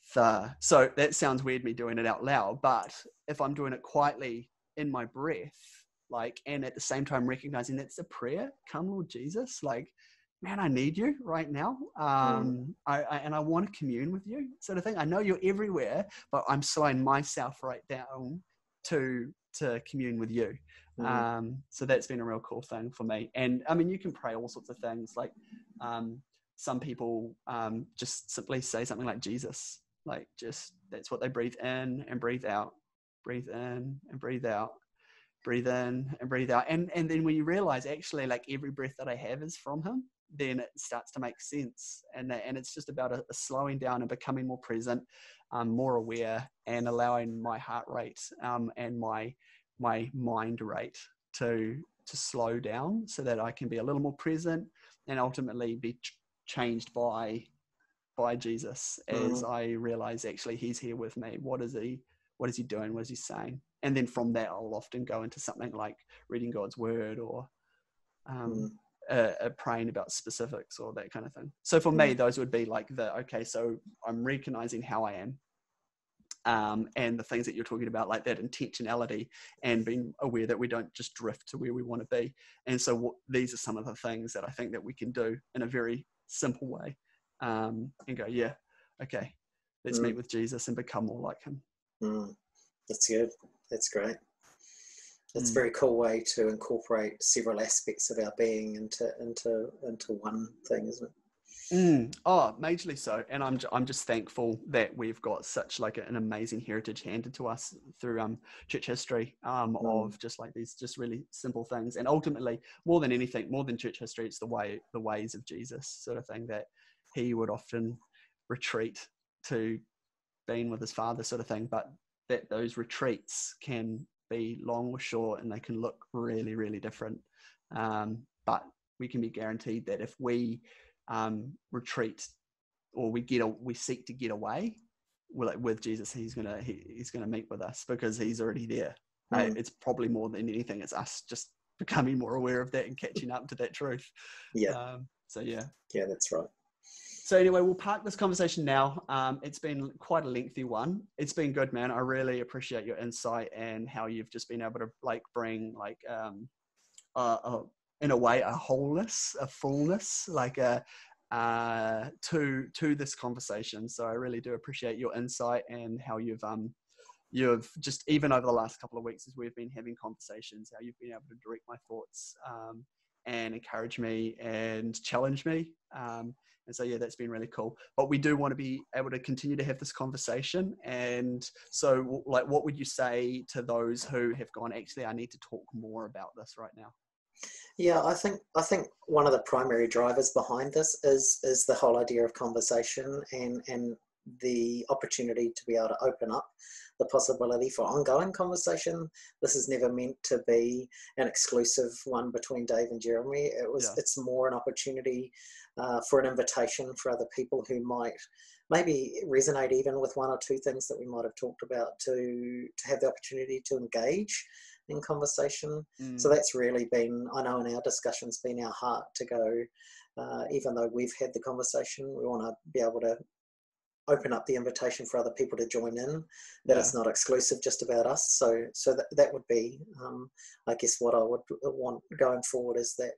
So that sounds weird, me doing it out loud, but if I'm doing it quietly in my breath, like, and at the same time recognizing that's a prayer, come Lord Jesus, like, man, I need you right now. And I want to commune with you, sort of thing. I know you're everywhere, but I'm slowing myself right down to commune with you. So that's been a real cool thing for me. And I mean, you can pray all sorts of things. Like some people just simply say something like Jesus, like just that's what they breathe in and breathe out, breathe in and breathe out, breathe in and breathe out. And then when you realize actually like every breath that I have is from him, then it starts to make sense. And it's just about a slowing down and becoming more present, more aware, and allowing my heart rate and my mind rate to slow down so that I can be a little more present and ultimately be changed by Jesus as I realize actually he's here with me. What is he doing? What is he saying? And then from that, I'll often go into something like reading God's word or praying about specifics or that kind of thing. So for me, those would be like okay, so I'm recognizing how I am. And the things that you're talking about, like that intentionality and being aware that we don't just drift to where we want to be. And so these are some of the things that I think that we can do in a very simple way, and go, yeah, okay, let's meet with Jesus and become more like him. That's good. That's great. It's a very cool way to incorporate several aspects of our being into one thing, isn't it? Oh, majorly so. And I'm just thankful that we've got such like an amazing heritage handed to us through church history of just like these just really simple things. And ultimately, more than anything, more than church history, it's the ways of Jesus sort of thing, that he would often retreat to being with his Father sort of thing, but that those retreats can be long or short and they can look really, really different. But we can be guaranteed that if we retreat or we seek to get away with Jesus, he's gonna meet with us because he's already there. It's probably more than anything, it's us just becoming more aware of that and catching up to that truth. So yeah, that's right. So anyway, we'll park this conversation now. It's been quite a lengthy one. It's been good, man. I really appreciate your insight and how you've just been able to like bring like in a way a wholeness, a fullness, like to this conversation. So I really do appreciate your insight and how you've just, even over the last couple of weeks as we've been having conversations, how you've been able to direct my thoughts and encourage me and challenge me. And so, yeah, that's been really cool. But we do want to be able to continue to have this conversation. And so, like, what would you say to those who have gone, actually, I need to talk more about this right now? Yeah, I think one of the primary drivers behind this is the whole idea of conversation and the opportunity to be able to open up the possibility for ongoing conversation. This is never meant to be an exclusive one between Dave and Jeremy. It's more an opportunity for an invitation for other people who might maybe resonate even with one or two things that we might have talked about to have the opportunity to engage in conversation. So that's really been, I know in our discussions, been our heart to go, even though we've had the conversation, we want to be able to open up the invitation for other people to join in, that it's not exclusive just about us. So that would be, I guess, what I would want going forward, is that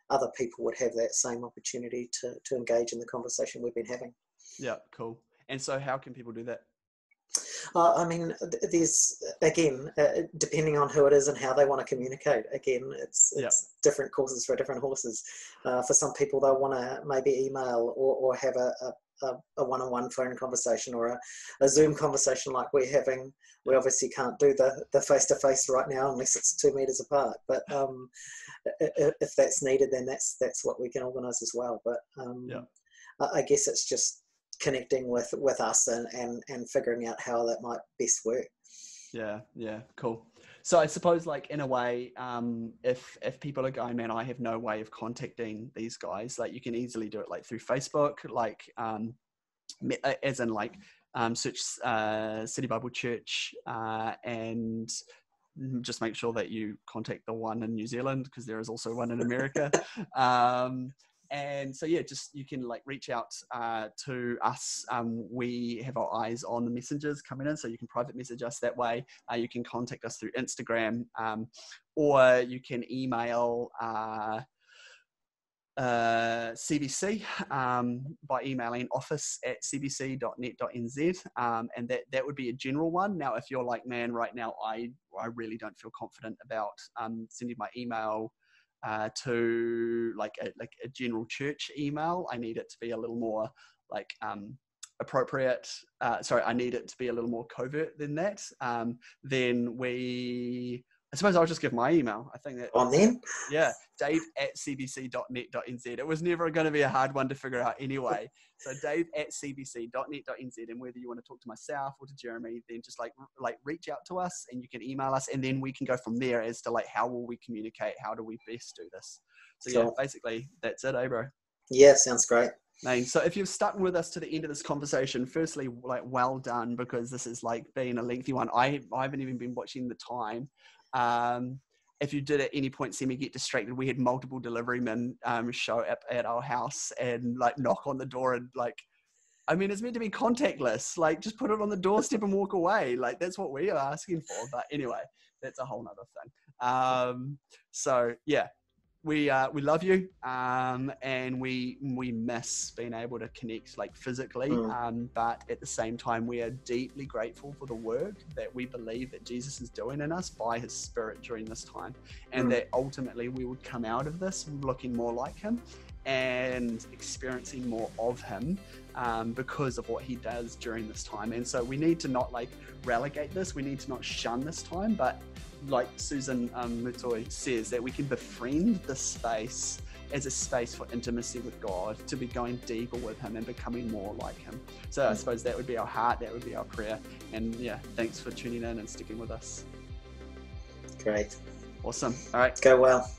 other people would have that same opportunity to engage in the conversation we've been having. Yeah, cool. And so how can people do that? I mean, there's, again, depending on who it is and how they want to communicate, again, it's different courses for different horses. For some people, they'll want to maybe email or have a one-on-one phone conversation or a Zoom conversation like we're having. We obviously can't do the face-to-face right now unless it's 2 meters apart. But if that's needed, then that's what we can organise as well. But I guess it's just connecting with us and figuring out how that might best work. Yeah, cool. So I suppose, like, in a way, if people are going, man, I have no way of contacting these guys, like, you can easily do it like through Facebook, like as in like search City Bible Church and just make sure that you contact the one in New Zealand, because there is also one in America. And so, yeah, just you can like reach out to us. We have our eyes on the messages coming in, so you can private message us that way. You can contact us through Instagram, or you can email CBC by emailing office@cbc.net.nz, and that would be a general one. Now, if you're like, man, right now I really don't feel confident about sending my email to like a general church email. I need it to be a little more like appropriate. I need it to be a little more covert than that. Then I suppose I'll just give my email. I think that. On then. Yeah, dave@cbc.net.nz. It was never going to be a hard one to figure out anyway. So dave@cbc.net.nz, and whether you want to talk to myself or to Jeremy, then just like reach out to us, and you can email us, and then we can go from there as to like how will we communicate, how do we best do this. So yeah, basically that's it, bro. Yeah, sounds great. So if you've stuck with us to the end of this conversation, firstly, like well done, because this is like being a lengthy one. I haven't even been watching the time. If you did at any point see me get distracted, we had multiple delivery men show up at our house and like knock on the door, and like, I mean, it's meant to be contactless. Like, just put it on the doorstep and walk away. Like, that's what we are asking for. But anyway, that's a whole nother thing. So yeah, we love you, and we miss being able to connect like physically, but at the same time we are deeply grateful for the work that we believe that Jesus is doing in us by his Spirit during this time, and that ultimately we would come out of this looking more like him and experiencing more of him because of what he does during this time. And so we need to not like relegate this, we need to not shun this time, but like Susan Mutoy says, that we can befriend this space as a space for intimacy with God, to be going deeper with him and becoming more like him. So I suppose that would be our heart, that would be our prayer. And yeah, thanks for tuning in and sticking with us. Great. Awesome. All right. Go well.